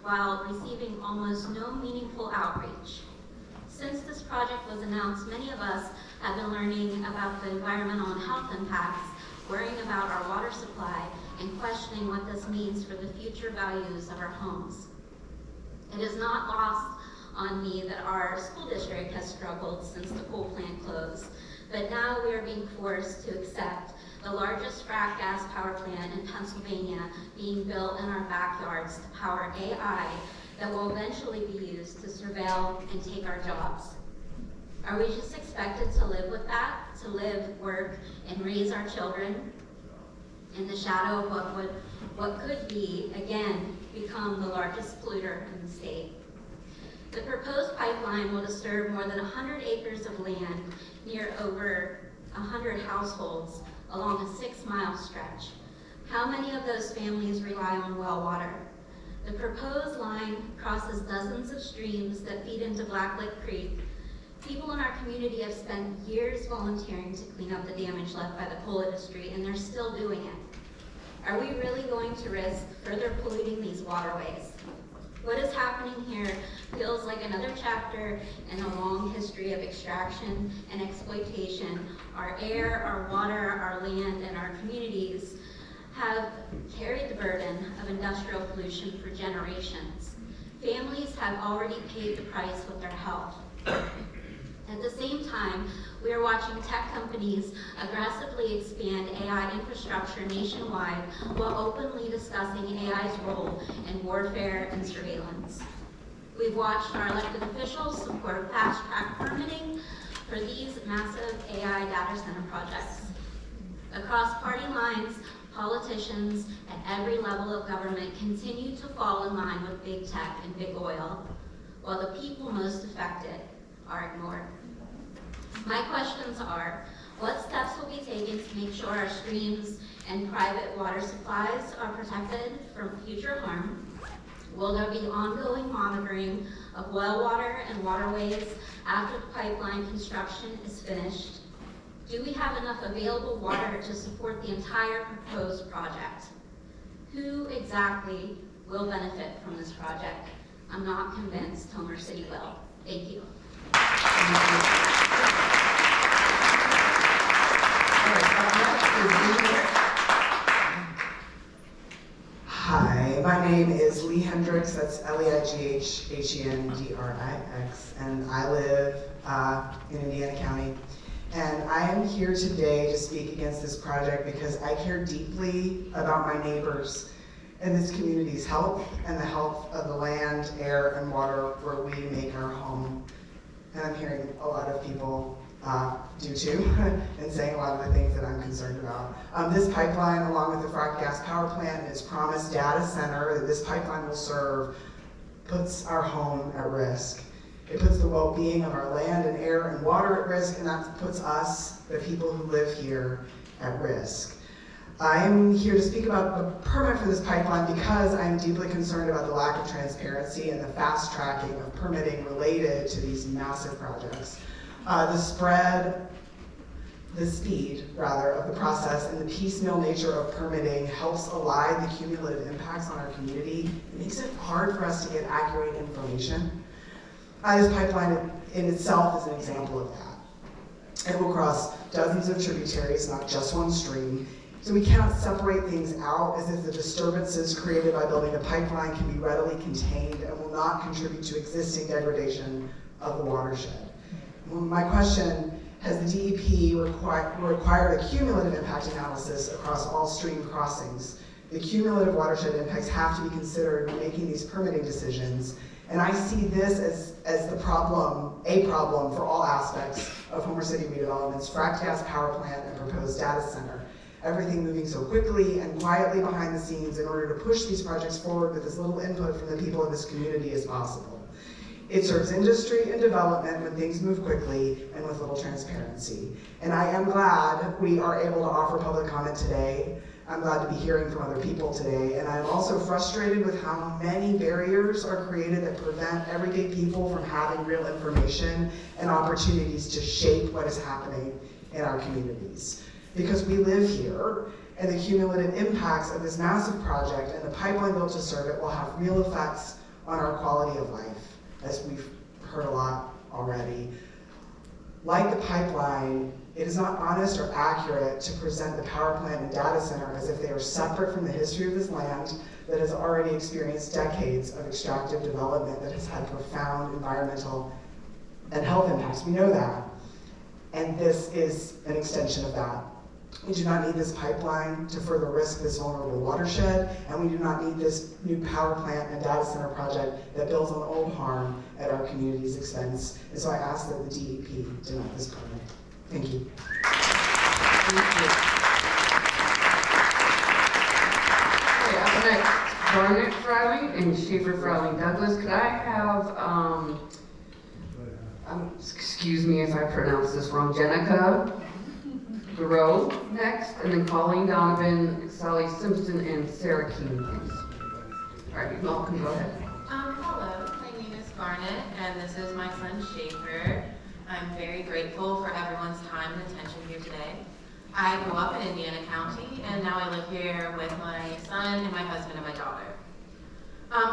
Speaker 16: while receiving almost no meaningful outreach. Since this project was announced, many of us have been learning about the environmental and health impacts, worrying about our water supply, and questioning what this means for the future values of our homes. It is not lost on me that our school district has struggled since the coal plant closed, but now we are being forced to accept the largest frac gas power plant in Pennsylvania being built in our backyards to power AI that will eventually be used to surveil and take our jobs. Are we just expected to live with that, to live, work, and raise our children in the shadow of what could be, again, become the largest polluter in the state? The proposed pipeline will disturb more than 100 acres of land near over 100 households along a 6-mile stretch. How many of those families rely on well water? The proposed line crosses dozens of streams that feed into Blacklick Creek. People in our community have spent years volunteering to clean up the damage left by the coal industry, and they're still doing it. Are we really going to risk further polluting these waterways? What is happening here feels like another chapter in a long history of extraction and exploitation. Our air, our water, our land, and our communities have carried the burden of industrial pollution for generations. Families have already paid the price with their health. At the same time, we are watching tech companies aggressively expand AI infrastructure nationwide while openly discussing AI's role in warfare and surveillance. We've watched our elected officials support fast-track permitting for these massive AI data center projects. Across party lines, politicians at every level of government continue to fall in line with big tech and big oil, while the people most affected are ignored. My questions are, what steps will be taken to make sure our streams and private water supplies are protected from future harm? Will there be ongoing monitoring of well water and waterways after the pipeline construction is finished? Do we have enough available water to support the entire proposed project? Who exactly will benefit from this project? I'm not convinced Homer City will. Thank you.
Speaker 17: Hi, my name is Lee Hendricks, that's Leighhendrix, and I live in Indiana County. And I am here today to speak against this project because I care deeply about my neighbors and this community's health and the health of the land, air, and water where we make our home. And I'm hearing a lot of people do too, and saying a lot of the things that I'm concerned about. This pipeline, along with the frac gas power plant and its promised data center that this pipeline will serve, puts our home at risk. It puts the well-being of our land and air and water at risk, and that puts us, the people who live here, at risk. I'm here to speak about the permit for this pipeline because I'm deeply concerned about the lack of transparency and the fast tracking of permitting related to these massive projects. The speed of the process and the piecemeal nature of permitting helps elide the cumulative impacts on our community. It makes it hard for us to get accurate information. This pipeline in itself is an example of that. It will cross dozens of tributaries, not just one stream. So we cannot separate things out as if the disturbances created by building the pipeline can be readily contained and will not contribute to existing degradation of the watershed. My question, has the DEP required a cumulative impact analysis across all stream crossings? The cumulative watershed impacts have to be considered when making these permitting decisions. And I see this as a problem for all aspects of Homer City redevelopment's frac gas power plant and proposed data center. Everything moving so quickly and quietly behind the scenes in order to push these projects forward with as little input from the people in this community as possible. It serves industry and development when things move quickly and with little transparency. And I am glad we are able to offer public comment today. I'm glad to be hearing from other people today. And I'm also frustrated with how many barriers are created that prevent everyday people from having real information and opportunities to shape what is happening in our communities. Because we live here, and the cumulative impacts of this massive project and the pipeline built to serve it will have real effects on our quality of life, as we've heard a lot already. Like the pipeline, it is not honest or accurate to present the power plant and data center as if they are separate from the history of this land that has already experienced decades of extractive development that has had profound environmental and health impacts. We know that. And this is an extension of that. We do not need this pipeline to further risk this vulnerable watershed, and we do not need this new power plant and data center project that builds on old harm at our community's expense. And so I ask that the DEP deny this permit. Thank you.
Speaker 8: Okay, up next, Barnett Freiling and Schaefer Freiling Douglas. Could I have, excuse me if I pronounce this wrong, Jenica Thoreau next, and then Colleen Donovan, Sally Simpson, and Sarah King, please. All right, you all can go ahead.
Speaker 18: Hello, my name is Barnett, and this is my son Schaefer. I'm very grateful for everyone's time and attention here today. I grew up in Indiana County, and now I live here with my son and my husband and my daughter.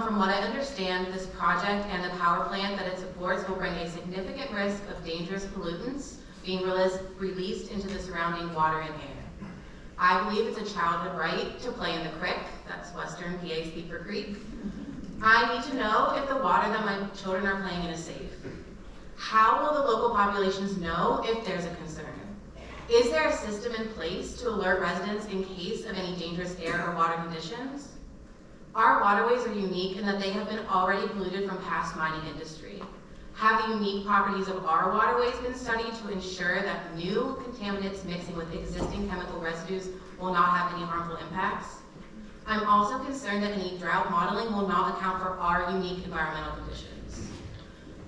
Speaker 18: From what I understand, this project and the power plant that it supports will bring a significant risk of dangerous pollutants being released into the surrounding water and air. I believe it's a childhood right to play in the creek, that's Western PA's Beaver Creek. I need to know if the water that my children are playing in is safe. How will the local populations know if there's a concern? Is there a system in place to alert residents in case of any dangerous air or water conditions? Our waterways are unique in that they have been already polluted from past mining industry. Have the unique properties of our waterways been studied to ensure that new contaminants mixing with existing chemical residues will not have any harmful impacts? I'm also concerned that any drought modeling will not account for our unique environmental conditions.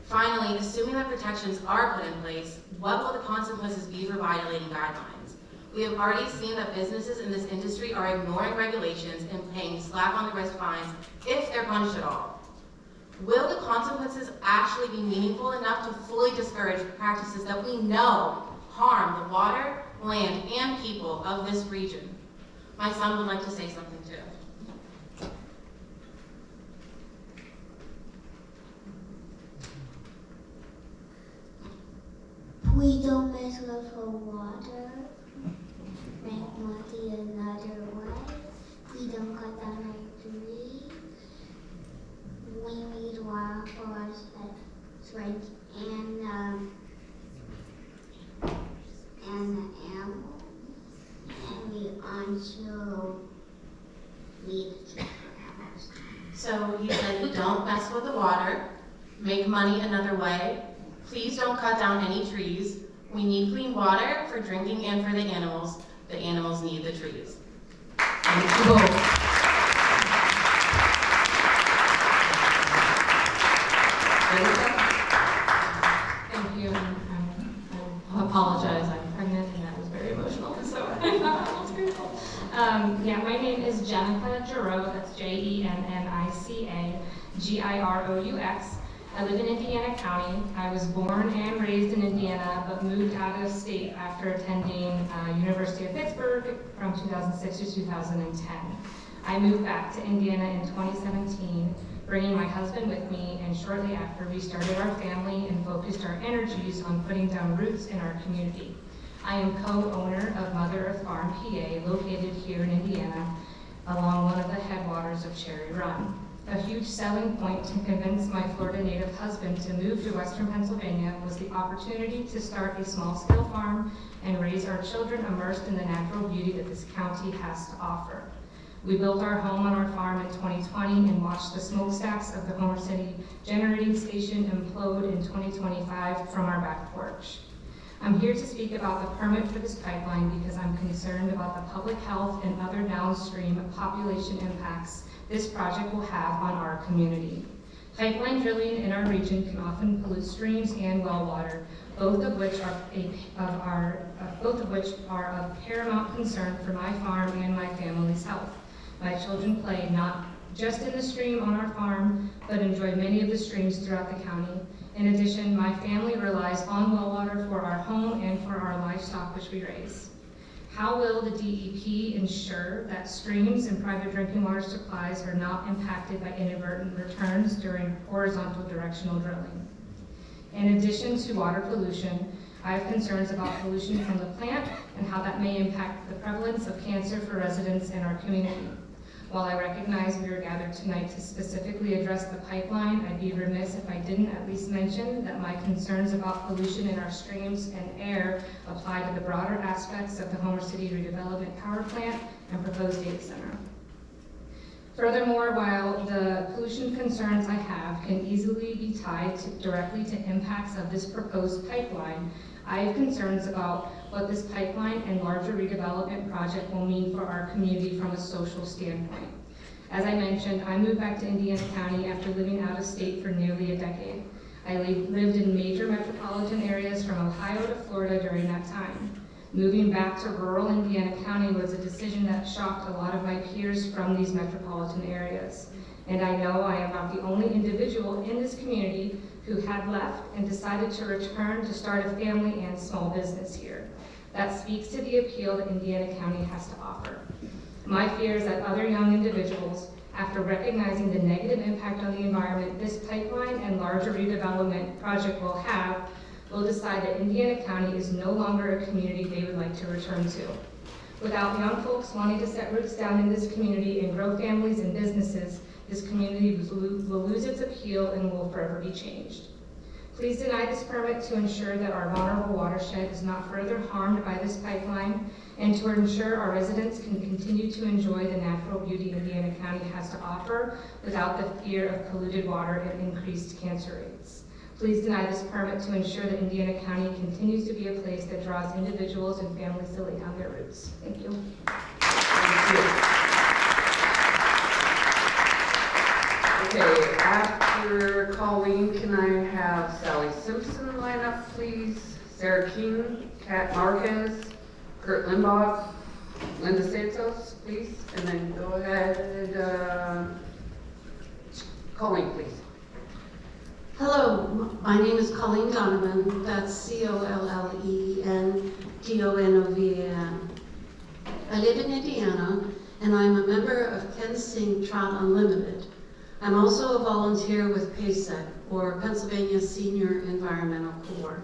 Speaker 18: Finally, assuming that protections are put in place, what will the consequences be for violating guidelines? We have already seen that businesses in this industry are ignoring regulations and paying slap-on-the-wrist fines if they're punished at all. Will the consequences actually be meaningful enough to fully discourage practices that we know harm the water, land, and people of this region? My son would like to say something too.
Speaker 16: We don't mess with the water, make money another way. We don't cut down our trees. We need water for us and the animals. And we also need to take care of us.
Speaker 18: So he said, don't mess with the water, make money another way. Please don't cut down any trees. We need clean water for drinking and for the animals. The animals need the trees. Thank you both.
Speaker 11: Thank you. I apologize. I'm pregnant, and that was very emotional. So it's grateful. Yeah, my name is Jenica Giroux. That's JENICA GIROUX. I live in Indiana County. I was born and raised in Indiana, but moved out of state after attending University of Pittsburgh from 2006 to 2010. I moved back to Indiana in 2017, bringing my husband with me, and shortly after we started our family and focused our energies on putting down roots in our community. I am co-owner of Mother Earth Farm PA, located here in Indiana, along one of the headwaters of Cherry Run. A huge selling point to convince my Florida native husband to move to Western Pennsylvania was the opportunity to start a small-scale farm and raise our children immersed in the natural beauty that this county has to offer. We built our home on our farm in 2020 and watched the smokestacks of the Homer City generating station implode in 2025 from our back porch. I'm here to speak about the permit for this pipeline because I'm concerned about the public health and other downstream population impacts this project will have on our community. Pipeline drilling in our region can often pollute streams and well water, both of which are of paramount concern for my farm and my family's health. My children play not just in the stream on our farm, but enjoy many of the streams throughout the county. In addition, my family relies on well water for our home and for our livestock, which we raise. How will the DEP ensure that streams and private drinking water supplies are not impacted by inadvertent returns during horizontal directional drilling? In addition to water pollution, I have concerns about pollution from the plant and how that may impact the prevalence of cancer for residents in our community. While I recognize we are gathered tonight to specifically address the pipeline, I'd be remiss if I didn't at least mention that my concerns about pollution in our streams and air apply to the broader aspects of the Homer City redevelopment power plant and proposed data center. Furthermore, while the pollution concerns I have can easily be tied directly to impacts of this proposed pipeline, I have concerns about what this pipeline and larger redevelopment project will mean for our community from a social standpoint. As I mentioned, I moved back to Indiana County after living out of state for nearly a decade. I lived in major metropolitan areas from Ohio to Florida during that time. Moving back to rural Indiana County was a decision that shocked a lot of my peers from these metropolitan areas. And I know I am not the only individual in this community who had left and decided to return to start a family and small business here. That speaks to the appeal that Indiana County has to offer. My fear is that other young individuals, after recognizing the negative impact on the environment this pipeline and larger redevelopment project will have, will decide that Indiana County is no longer a community they would like to return to. Without young folks wanting to set roots down in this community and grow families and businesses, this community will lose its appeal and will forever be changed. Please deny this permit to ensure that our vulnerable watershed is not further harmed by this pipeline and to ensure our residents can continue to enjoy the natural beauty Indiana County has to offer without the fear of polluted water and increased cancer rates. Please deny this permit to ensure that Indiana County continues to be a place that draws individuals and families to lay down their roots. Thank you.
Speaker 8: Okay, after Colleen, can I have Sally Simpson line up, please? Sarah King, Kat Marquez, Kurt Limbaugh, Linda Santos, please, and then go ahead, Colleen, please.
Speaker 19: Hello, my name is Colleen Donovan. That's COLLENDONOVAN. I live in Indiana, and I'm a member of Kensing Trout Unlimited. I'm also a volunteer with PASEC, or Pennsylvania Senior Environmental Corps.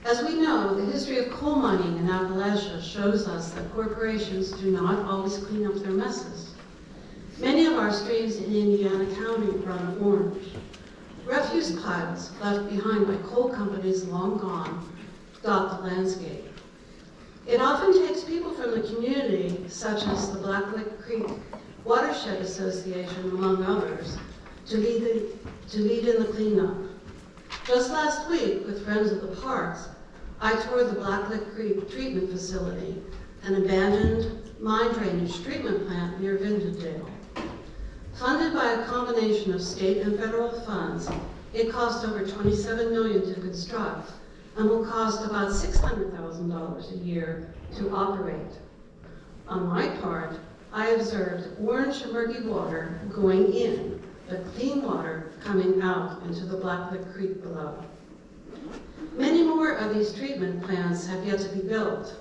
Speaker 19: As we know, the history of coal mining in Appalachia shows us that corporations do not always clean up their messes. Many of our streams in Indiana County run orange. Refuse piles left behind by coal companies long gone dot the landscape. It often takes people from the community, such as the Blacklick Creek Watershed Association, among others, to lead in the cleanup. Just last week, with Friends of the Parks, I toured the Blacklick Creek Treatment Facility, an abandoned mine drainage treatment plant near Vindendale. Funded by a combination of state and federal funds, it cost over $27 million to construct and will cost about $600,000 a year to operate. On my part, I observed orange and murky water going in, but clean water coming out into the Blacklick Creek below. Many more of these treatment plants have yet to be built.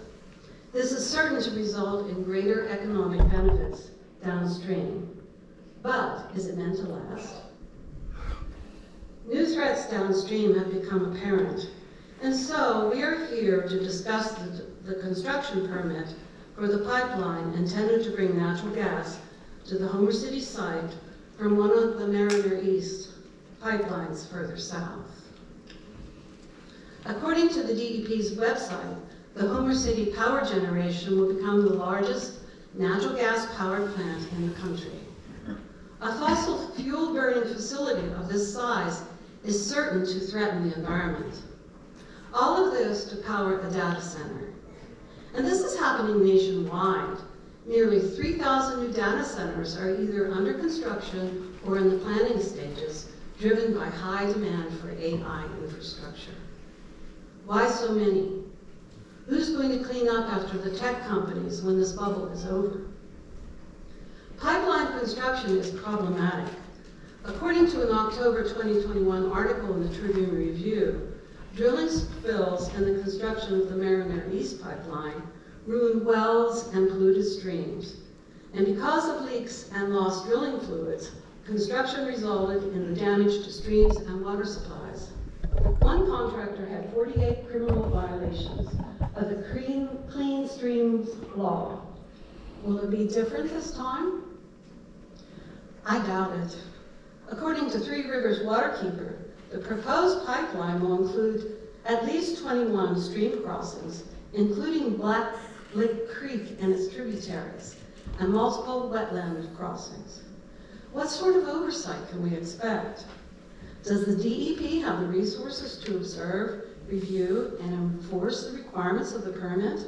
Speaker 19: This is certain to result in greater economic benefits downstream. But is it meant to last? New threats downstream have become apparent, and so we are here to discuss the construction permit for the pipeline intended to bring natural gas to the Homer City site from one of the Mariner East pipelines further south. According to the DEP's website, the Homer City power generation will become the largest natural gas power plant in the country. A fossil fuel burning facility of this size is certain to threaten the environment. All of this to power a data center. And this is happening nationwide. Nearly 3,000 new data centers are either under construction or in the planning stages, driven by high demand for AI infrastructure. Why so many? Who's going to clean up after the tech companies when this bubble is over? Pipeline construction is problematic. According to an October 2021 article in the Tribune Review, drilling spills in the construction of the Mariner East pipeline ruined wells and polluted streams. And because of leaks and lost drilling fluids, construction resulted in the damage to streams and water supplies. One contractor had 48 criminal violations of the Clean Streams Law. Will it be different this time? I doubt it. According to Three Rivers Waterkeeper, the proposed pipeline will include at least 21 stream crossings, including Blacklick Creek and its tributaries, and multiple wetland crossings. What sort of oversight can we expect? Does the DEP have the resources to observe, review, and enforce the requirements of the permit?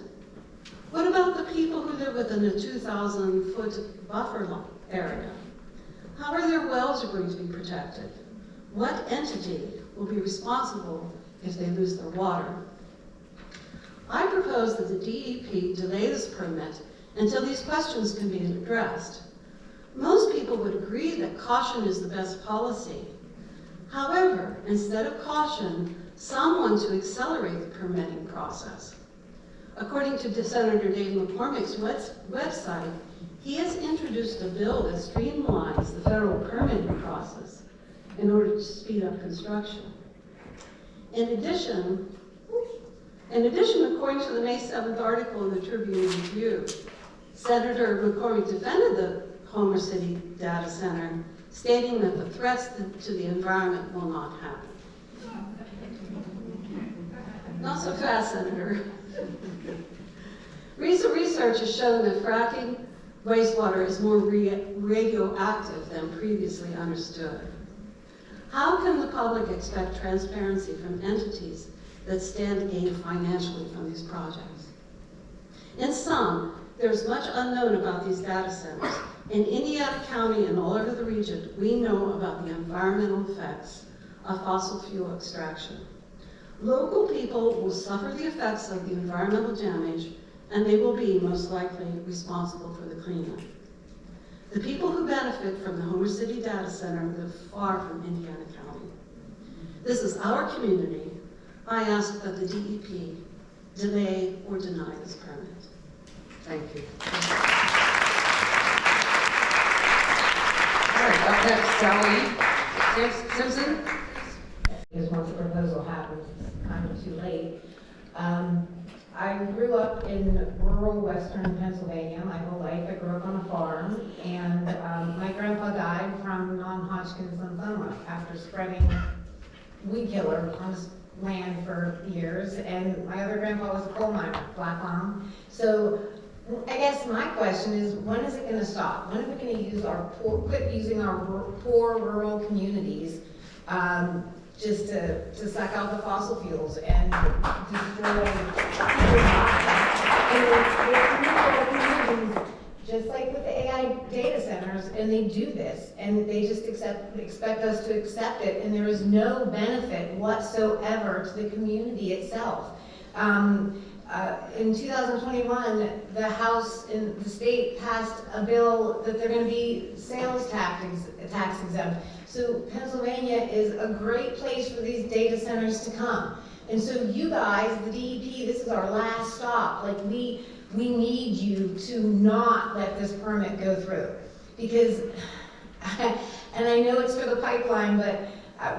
Speaker 19: What about the people who live within the 2,000-foot buffer area? How are their wells going to be protected? What entity will be responsible if they lose their water? I propose that the DEP delay this permit until these questions can be addressed. Most people would agree that caution is the best policy. However, instead of caution, some want to accelerate the permitting process. According to Senator Dave McCormick's website, he has introduced a bill that streamlines the federal permitting process in order to speed up construction. In addition, according to the May 7th article in the Tribune Review, Senator McCormick defended the Homer City data center, stating that the threats to the environment will not happen. Not so fast, Senator. Recent research has shown that fracking wastewater is more radioactive than previously understood. How can the public expect transparency from entities that stand to gain financially from these projects? In sum, there's much unknown about these data centers. In Indiana County and all over the region, we know about the environmental effects of fossil fuel extraction. Local people will suffer the effects of the environmental damage, and they will be most likely responsible for the cleanup. The people who benefit from the Homer City Data Center live far from Indiana County. This is our community. I ask that the DEP delay or deny this permit. Thank you.
Speaker 8: All right, up next, Sally Simpson.
Speaker 20: Because once a proposal happens, it's kind of too late. I grew up in rural western Pennsylvania my whole life. I grew up on a farm, and my grandpa died from non-Hodgkin's lymphoma after spreading weed killer on his land for years, and my other grandpa was a coal miner, black lung. So I guess my question is, when is it going to stop? When are we going to use quit using our poor rural communities just to suck out the fossil fuels and destroy people's lives? And just like with the AI data centers, and they do this, and they just expect us to accept it, and there is no benefit whatsoever to the community itself. In 2021, the House in the state passed a bill that they're going to be sales tax exempt. So Pennsylvania is a great place for these data centers to come. And so you guys, the DEP, this is our last stop. Like we need you to not let this permit go through. Because, and I know it's for the pipeline, but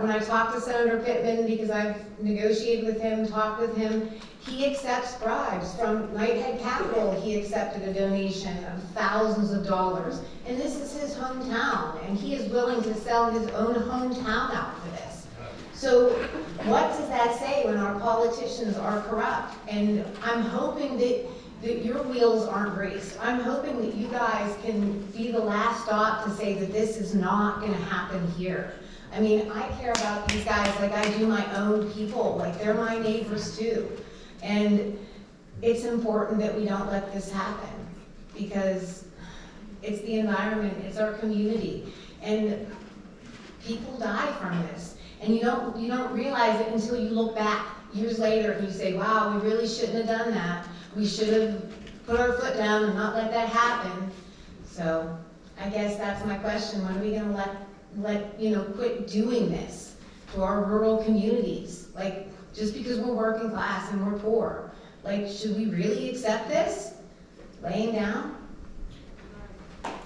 Speaker 20: when I talked to Senator Pittman, because I've negotiated with him, talked with him, he accepts bribes. From Knighthead Capital, he accepted a donation of thousands of dollars. And this is his hometown, and he is willing to sell his own hometown out for this. So what does that say when our politicians are corrupt? And I'm hoping that your wheels aren't greased. I'm hoping that you guys can be the last stop to say that this is not going to happen here. I mean, I care about these guys like I do my own people. Like, they're my neighbors too. And it's important that we don't let this happen, because it's the environment, it's our community, and people die from this. And you don't realize it until you look back years later and you say, wow, we really shouldn't have done that. We should have put our foot down and not let that happen. So I guess that's my question. When are we going to quit doing this to our rural communities? Like, just because we're working class and we're poor, like, should we really accept this? Laying down?
Speaker 8: Thank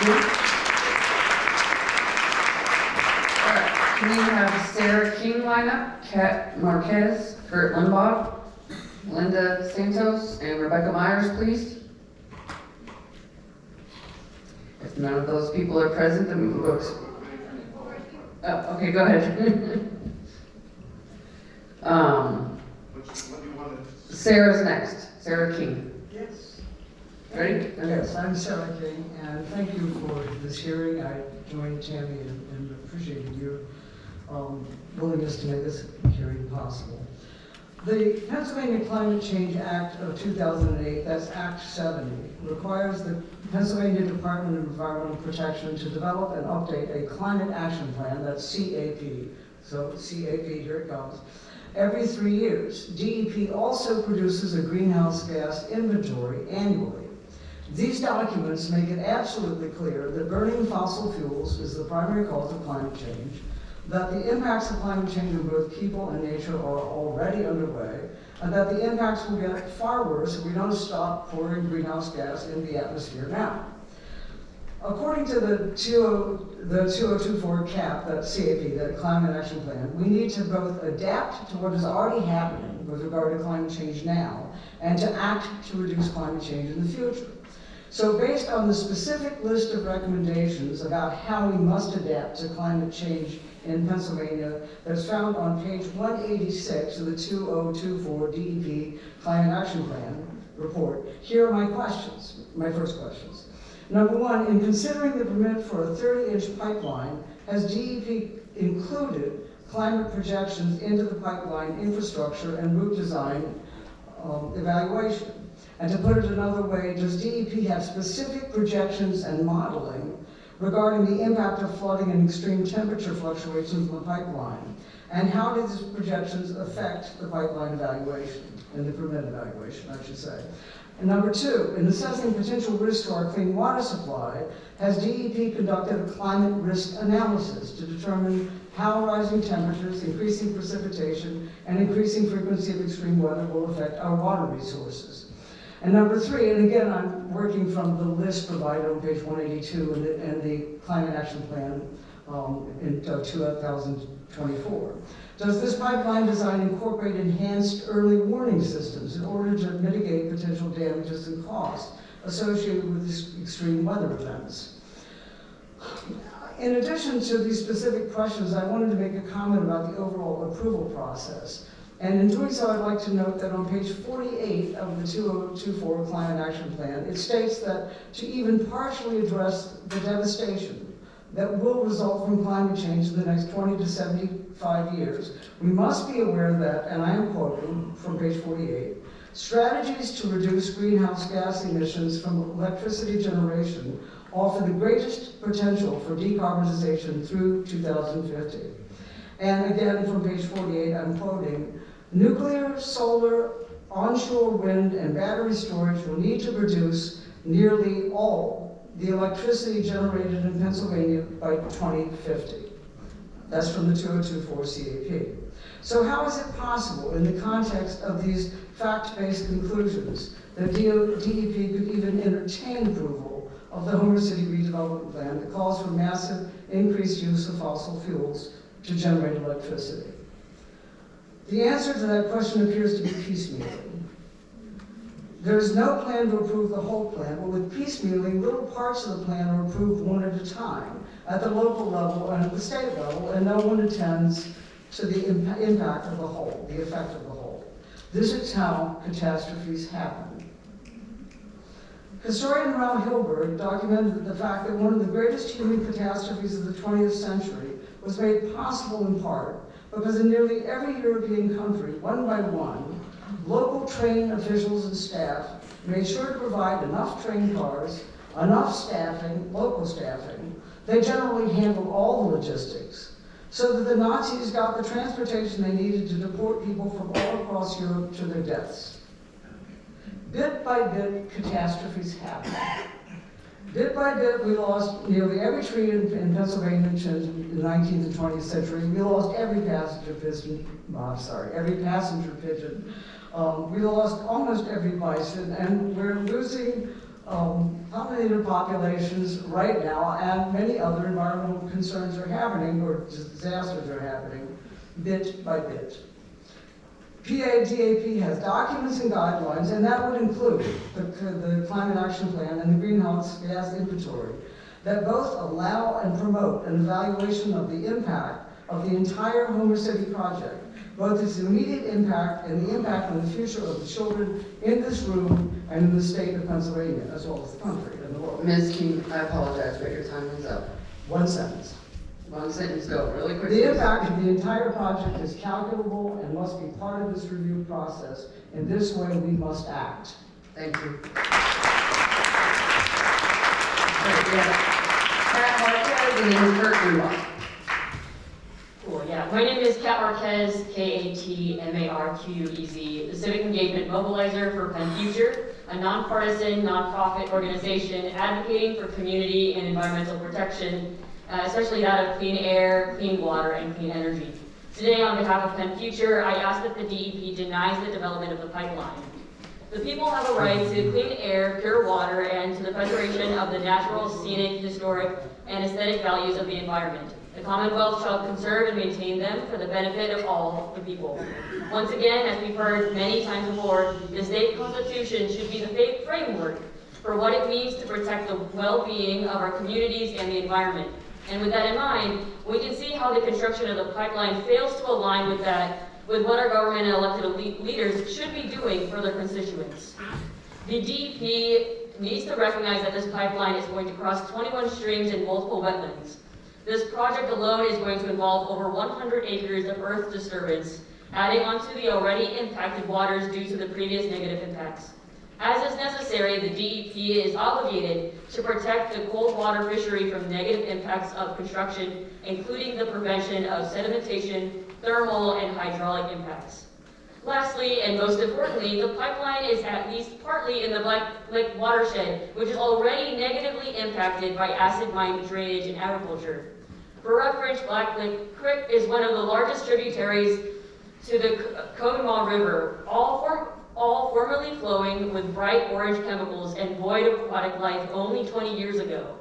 Speaker 8: you. All right, can we have Sarah King line up, Kat Marquez, Kurt Limbaugh, Linda Santos, and Rebecca Myers, please? If none of those people are present, then we will go. Oh, okay, go ahead. Sarah's next. Sarah King.
Speaker 21: Yes.
Speaker 8: Ready?
Speaker 21: Yes, I'm Sarah King, and thank you for this hearing. I joined Tammy and appreciated your willingness to make this hearing possible. The Pennsylvania Climate Change Act of 2008, that's Act 70, requires the Pennsylvania Department of Environmental Protection to develop and update a climate action plan, that's CAP. So CAP, here it comes. Every 3 years. DEP also produces a greenhouse gas inventory annually. These documents make it absolutely clear that burning fossil fuels is the primary cause of climate change, that the impacts of climate change on both people and nature are already underway, and that the impacts will get far worse if we don't stop pouring greenhouse gas in the atmosphere now. According to the 2024 CAP, that CAP, that Climate Action Plan, we need to both adapt to what is already happening with regard to climate change now, and to act to reduce climate change in the future. So based on the specific list of recommendations about how we must adapt to climate change in Pennsylvania that's found on page 186 of the 2024 DEP Climate Action Plan report, here are my questions, my first questions. Number one, in considering the permit for a 30-inch pipeline, has DEP included climate projections into the pipeline infrastructure and route design evaluation? And to put it another way, does DEP have specific projections and modeling regarding the impact of flooding and extreme temperature fluctuations on the pipeline, and how do these projections affect the pipeline evaluation, and the permit evaluation, I should say. And number two, in assessing potential risk to our clean water supply, has DEP conducted a climate risk analysis to determine how rising temperatures, increasing precipitation, and increasing frequency of extreme weather will affect our water resources? And number three, and again, I'm working from the list provided on page 182 and the Climate Action Plan in 2024. Does this pipeline design incorporate enhanced early warning systems in order to mitigate potential damages and costs associated with these extreme weather events? In addition to these specific questions, I wanted to make a comment about the overall approval process. And in doing so, I'd like to note that on page 48 of the 2024 Climate Action Plan, it states that to even partially address the devastation that will result from climate change in the next 20 to 75 years, we must be aware that, and I am quoting from page 48, strategies to reduce greenhouse gas emissions from electricity generation offer the greatest potential for decarbonization through 2050. And again, from page 48, I'm quoting, nuclear, solar, onshore wind, and battery storage will need to produce nearly all the electricity generated in Pennsylvania by 2050. That's from the 2024 CAP. So how is it possible, in the context of these fact-based conclusions, that DEP could even entertain approval of the Homer City redevelopment plan that calls for massive increased use of fossil fuels to generate electricity? The answer to that question appears to be piecemealing. There is no plan to approve the whole plan, but with piecemealing, little parts of the plan are approved one at a time, at the local level and at the state level, and no one attends to the impact of the whole, the effect of the whole. This is how catastrophes happen. Historian Raoul Hilberg documented the fact that one of the greatest human catastrophes of the 20th century was made possible in part because in nearly every European country, one by one, local train officials and staff made sure to provide enough train cars, enough staffing, local staffing. They generally handled all the logistics, so that the Nazis got the transportation they needed to deport people from all across Europe to their deaths. Bit by bit, catastrophes happen. Bit by bit, we lost nearly every tree in Pennsylvania in the 19th and 20th century. We lost every passenger pigeon. We lost almost every bison, and we're losing pollinator populations right now, and many other environmental concerns are happening, or disasters are happening, bit by bit. DAP has documents and guidelines, and that would include the Climate Action Plan and the Greenhouse Gas Inventory, that both allow and promote an evaluation of the impact of the entire Homer City project, both its immediate impact and the impact on the future of the children in this room and in the state of Pennsylvania, as well as the country and the world.
Speaker 8: Ms. King, I apologize, but your time is up.
Speaker 21: One sentence.
Speaker 8: One sentence, go, really quickly.
Speaker 21: The impact of the entire project is calculable and must be part of this review process. In this way, we must act.
Speaker 8: Thank you. Kat Marquez, and then Kurt Greenbach.
Speaker 2: Cool, yeah. My name is Kat Marquez, K-A-T-M-A-R-Q-U-E-Z, the Civic Engagement Mobilizer for Penn Future, a nonpartisan, nonprofit organization advocating for community and environmental protection, especially that of clean air, clean water, and clean energy. Today, on behalf of Penn Future, I ask that the DEP denies the development of the pipeline. The people have a right to clean air, pure water, and to the preservation of the natural, scenic, historic, and aesthetic values of the environment. The Commonwealth shall conserve and maintain them for the benefit of all the people. Once again, as we've heard many times before, the state constitution should be the framework for what it means to protect the well-being of our communities and the environment. And with that in mind, we can see how the construction of the pipeline fails to align with that, with what our government and elected leaders should be doing for their constituents. The DEP needs to recognize that this pipeline is going to cross 21 streams and multiple wetlands. This project alone is going to involve over 100 acres of earth disturbance, adding onto the already impacted waters due to the previous negative impacts. As is necessary, the DEP is obligated to protect the cold water fishery from negative impacts of construction, including the prevention of sedimentation, thermal, and hydraulic impacts. Lastly, and most importantly, the pipeline is at least partly in the Black Lake watershed, which is already negatively impacted by acid mine drainage and agriculture. For reference, Black Lake Creek is one of the largest tributaries to the Conemaugh River, all formerly flowing with bright orange chemicals and void of aquatic life only 20 years ago.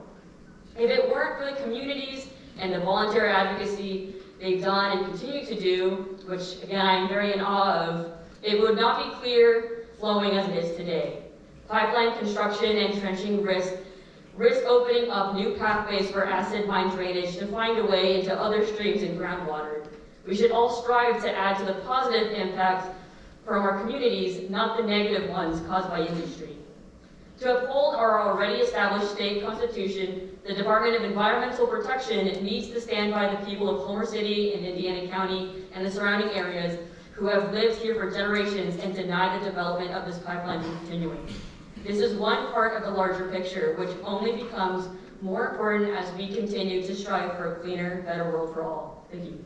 Speaker 2: If it weren't for the communities and the voluntary advocacy they've done and continue to do, which again I'm very in awe of, it would not be clear flowing as it is today. Pipeline construction and trenching risk opening up new pathways for acid mine drainage to find a way into other streams and groundwater. We should all strive to add to the positive impacts from our communities, not the negative ones caused by industry. To uphold our already established state constitution, the Department of Environmental Protection needs to stand by the people of Homer City and Indiana County and the surrounding areas who have lived here for generations and deny the development of this pipeline from continuing. This is one part of the larger picture, which only becomes more important as we continue to strive for a cleaner, better world for all. Thank you.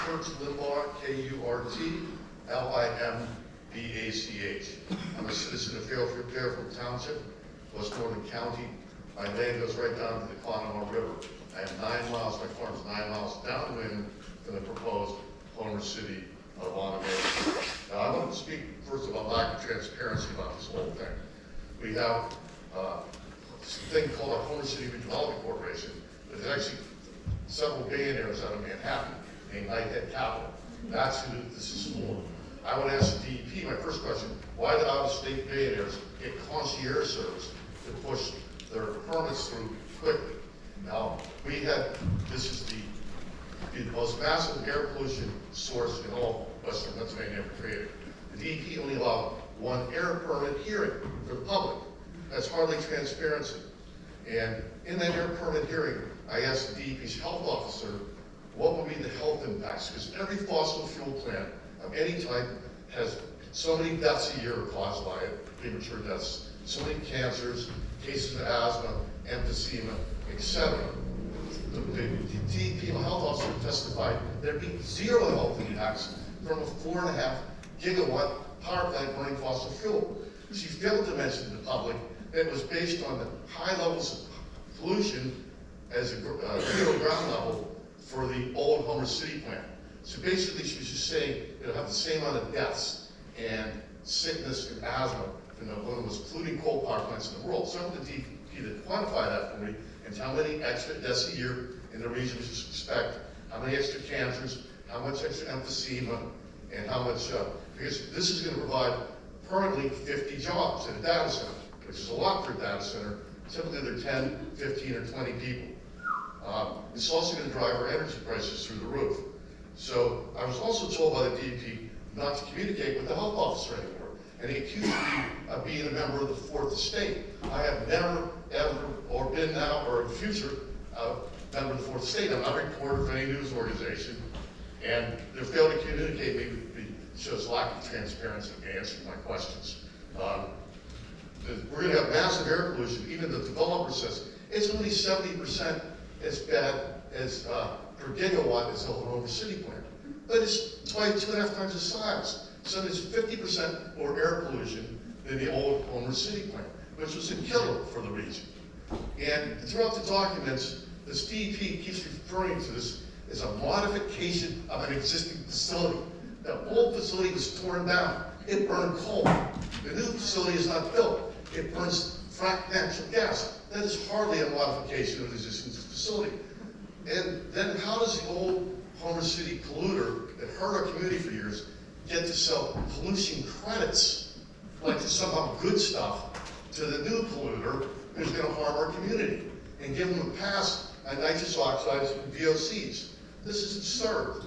Speaker 7: Kurtz Limbach, K-U-R-T-L-I-M-B-A-C-H. I'm a citizen of Fairfield Township, Westmoreland County. My land goes right down to the Conemaugh River. I have 9 miles, my farm is 9 miles downwind from the proposed Homer City of Onondaga. Now, I want to speak first about lack of transparency about this whole thing. We have this thing called our Homer City Redevelopment Corporation, but there's actually several billionaires out of Manhattan named Knighthead Capital. That's who this is for. I would ask the DEP, my first question, why do out-of-state billionaires get concierge service to push their permits through quickly? Now, this is the most massive air pollution source in all Western Pennsylvania ever created. The DEP only allowed 1 air permit hearing for the public. That's hardly transparency. And in that air permit hearing, I asked the DEP's health officer, what would be the health impacts? Because every fossil fuel plant of any type has so many deaths a year caused by it, premature deaths, so many cancers, cases of asthma, emphysema, etc. The DEP health officer testified there'd be 0 health impacts from a 4.5 gigawatt power plant burning fossil fuel. She failed to mention to the public that it was based on the high levels of pollution as a zero ground level for the old Homer City plant. So basically she was just saying it'll have the same amount of deaths and sickness and asthma than one of the most polluting coal power plants in the world. So I want the DEP to quantify that for me and how many extra deaths a year in the region we should expect, how many extra cancers, how much extra emphysema, and how much, because this is going to provide permanently 50 jobs at a data center, which is a lot for a data center. Typically they're 10, 15, or 20 people. It's also going to drive our energy prices through the roof. So I was also told by the DEP not to communicate with the health officer anymore. And he accused me of being a member of the Fourth Estate. I have never, ever, or been now, or in the future, a member of the Fourth Estate. I'm not a reporter for any news organization. And their failure to communicate me shows lack of transparency in answering my questions. We're going to have massive air pollution. Even the developer says it's only 70% as bad as per gigawatt as the Homer City plant. But it's 2.5 times the size. So there's 50% more air pollution than the old Homer City plant, which was a killer for the region. And throughout the documents, this DEP keeps referring to this as a modification of an existing facility. The old facility was torn down. It burned coal. The new facility is not built. It burns fracked natural gas. That is hardly a modification of the existing facility. And then how does the old Homer City polluter that hurt our community for years get to sell pollution credits, like somehow good stuff, to the new polluter who's going to harm our community and give them a pass on nitrous oxides and VOCs? This is absurd.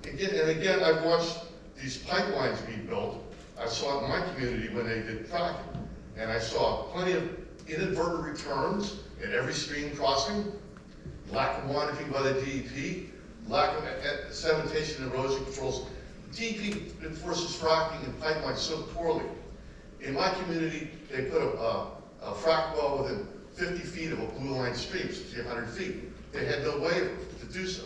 Speaker 7: Again, I've watched these pipelines being built. I saw it in my community when they did fracking, and I saw plenty of inadvertent returns at every stream crossing, lack of monitoring by the DEP, lack of sedimentation and erosion controls. DEP enforces fracking and pipelines so poorly. In my community, they put a frack well within 50 feet of a blue line stream, 100 feet. They had no waiver to do so.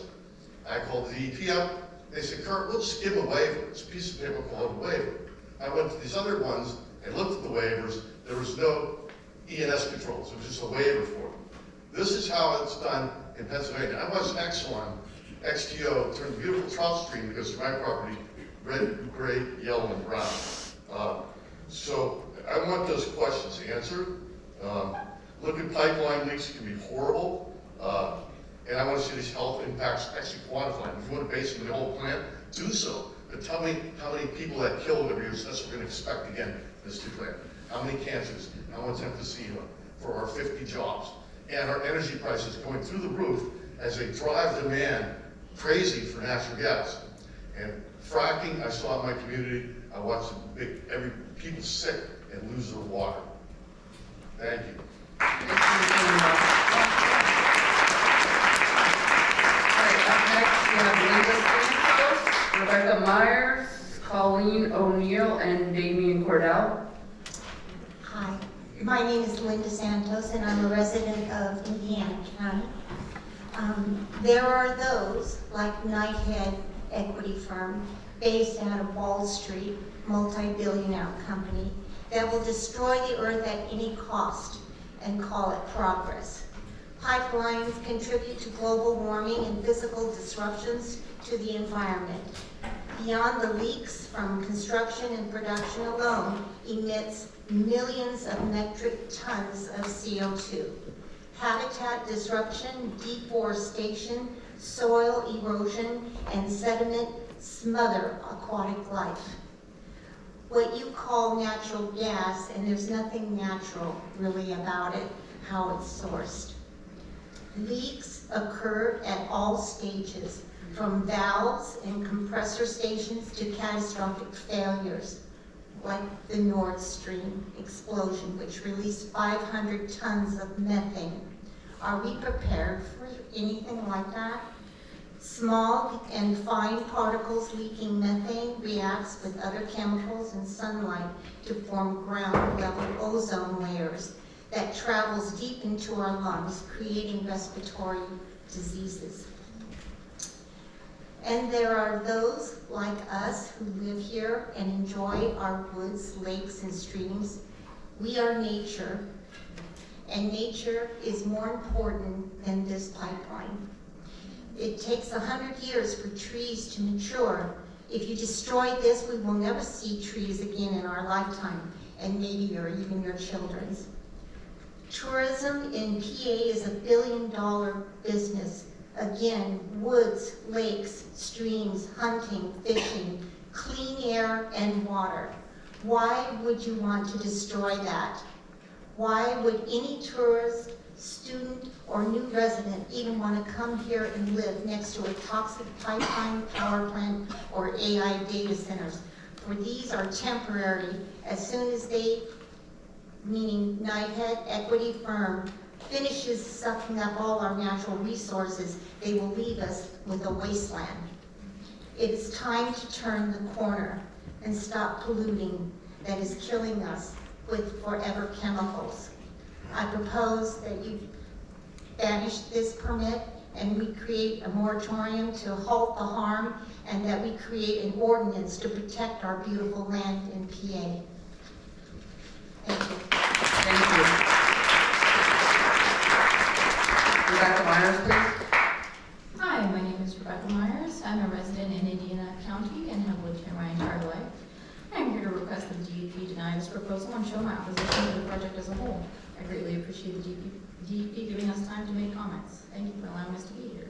Speaker 7: I called the DEP up. They said, Kurt, we'll just give them a waiver. It's a piece of paper called a waiver. I went to these other ones and looked at the waivers. There was no ENS controls. It was just a waiver for them. This is how it's done in Pennsylvania. I watched Exxon, XTO, turn the beautiful trout stream that goes through my property, red, gray, yellow, and brown. So I want those questions answered. Look at pipeline leaks, it can be horrible. And I want to see these health impacts actually quantified. If you want to base it on the whole plant, do so. But tell me how many people that killed every year, so that's what we're going to expect again in this new plant. How many cancers, how much emphysema for our 50 jobs. And our energy prices going through the roof as they drive demand crazy for natural gas. And fracking, I saw in my community, I watched every people sick and lose their water. Thank you.
Speaker 8: We have Linda Santos, Rebecca Myers, Colleen O'Neill, and Damian Cordell.
Speaker 6: Hi, my name is Linda Santos, and I'm a resident of Indiana County. There are those, like Knighthead Equity Firm, based out of Wall Street, multi-billionaire company, that will destroy the earth at any cost and call it progress. Pipelines contribute to global warming and physical disruptions to the environment. Beyond the leaks from construction and production alone, emits millions of metric tons of CO2. Habitat disruption, deforestation, soil erosion, and sediment smother aquatic life. What you call natural gas, and there's nothing natural really about it, how it's sourced. Leaks occur at all stages, from valves and compressor stations to catastrophic failures, like the Nord Stream explosion, which released 500 tons of methane. Are we prepared for anything like that? Smog and fine particles leaking methane reacts with other chemicals and sunlight to form ground-level ozone layers that travels deep into our lungs, creating respiratory diseases. And there are those like us who live here and enjoy our woods, lakes, and streams. We are nature, and nature is more important than this pipeline. It takes 100 years for trees to mature. If you destroy this, we will never see trees again in our lifetime, and maybe even your children's. Tourism in PA is $1 billion business. Again, woods, lakes, streams, hunting, fishing, clean air, and water. Why would you want to destroy that? Why would any tourist, student, or new resident even want to come here and live next to a toxic pipeline, power plant, or AI data centers? For these are temporary. As soon as they, meaning Knighthead Equity Firm, finishes sucking up all our natural resources, they will leave us with a wasteland. It is time to turn the corner and stop polluting that is killing us with forever chemicals. I propose that you banish this permit and we create a moratorium to halt the harm, and that we create an ordinance to protect our beautiful land in PA. Thank you.
Speaker 8: Thank you. Rebecca Myers, please.
Speaker 22: Hi, my name is Rebecca Myers. I'm a resident in Indiana County and have lived here my entire life. I'm here to request that the DEP deny this proposal and show my opposition to the project as a whole. I greatly appreciate the DEP giving us time to make comments. Thank you for allowing us to be here.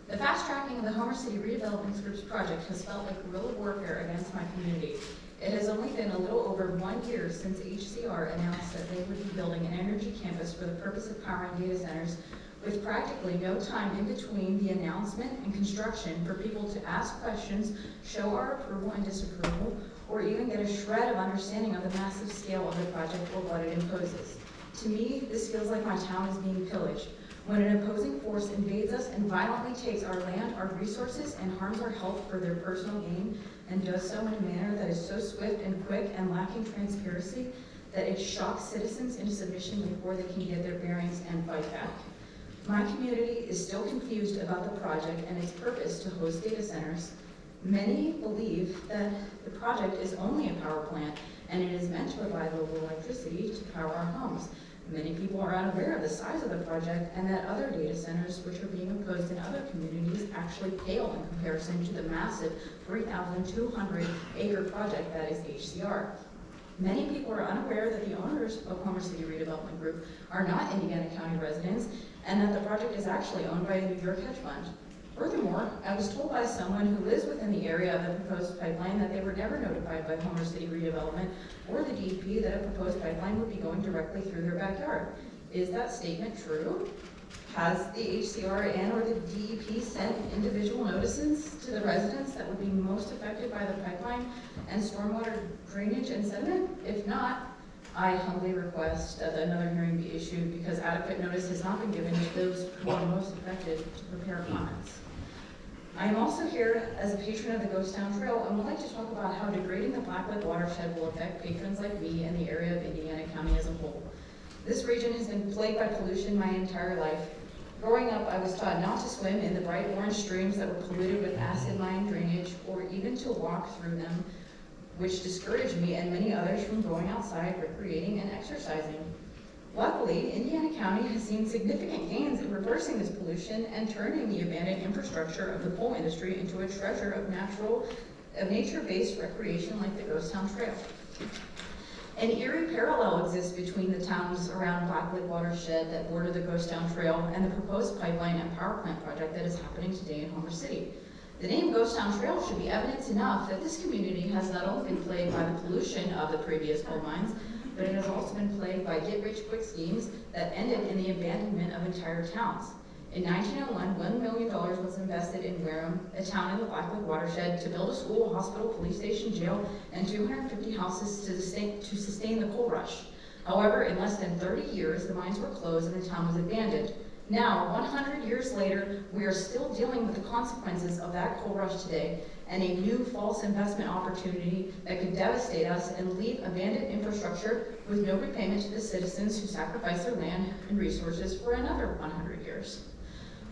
Speaker 22: The fast tracking of the Homer City Redevelopment Group's project has felt like guerrilla warfare against my community. It has only been a little over 1 year since HCR announced that they would be building an energy campus for the purpose of powering data centers, with practically no time in between the announcement and construction for people to ask questions, show our approval and disapproval, or even get a shred of understanding of the massive scale of the project or what it imposes. To me, this feels like my town is being pillaged.
Speaker 11: when an opposing force invades us and violently takes our land, our resources, and harms our health for their personal gain, and does so in a manner that is so swift and quick and lacking transparency that it shocks citizens into submission before they can get their bearings and fight back. My community is still confused about the project and its purpose to host data centers. Many believe that the project is only a power plant and it is meant to provide local electricity to power our homes. Many people are unaware of the size of the project and that other data centers which are being opposed in other communities actually pale in comparison to the massive 3,200 acre project that is HCR. Many people are unaware that the owners of Homer City Redevelopment Group are not Indiana County residents and that the project is actually owned by a New York hedge fund. Furthermore, I was told by someone who lives within the area of the proposed pipeline that they were never notified by Homer City Redevelopment or the DEP that a proposed pipeline would be going directly through their backyard. Is that statement true? Has the HCR and or the DEP sent individual notices to the residents that would be most affected by the pipeline and stormwater drainage and sediment? If not, I humbly request that another hearing be issued because adequate notice has not been given to those who are most affected to prepare comments. I am also here as a patron of the Ghost Town Trail and would like to talk about how degrading the Blacklick watershed will affect patrons like me and the area of Indiana County as a whole. This region has been plagued by pollution my entire life. Growing up, I was taught not to swim in the bright orange streams that were polluted with acid mine drainage or even to walk through them, which discouraged me and many others from going outside, recreating, and exercising. Luckily, Indiana County has seen significant gains in reversing this pollution and turning the abandoned infrastructure of the coal industry into a treasure of nature-based recreation like the Ghost Town Trail. An eerie parallel exists between the towns around Blacklick watershed that border the Ghost Town Trail and the proposed pipeline and power plant project that is happening today in Homer City. The name Ghost Town Trail should be evidence enough that this community has not only been plagued by the pollution of the previous coal mines, but it has also been plagued by get-rich-quick schemes that ended in the abandonment of entire towns. In 1901, $1 million was invested in Wareham, a town in the Blacklick watershed, to build a school, hospital, police station, jail, and 250 houses to sustain the coal rush. However, in less than 30 years, the mines were closed and the town was abandoned. Now, 100 years later, we are still dealing with the consequences of that coal rush today and a new false investment opportunity that could devastate us and leave abandoned infrastructure with no repayment to the citizens who sacrificed their land and resources for another 100 years.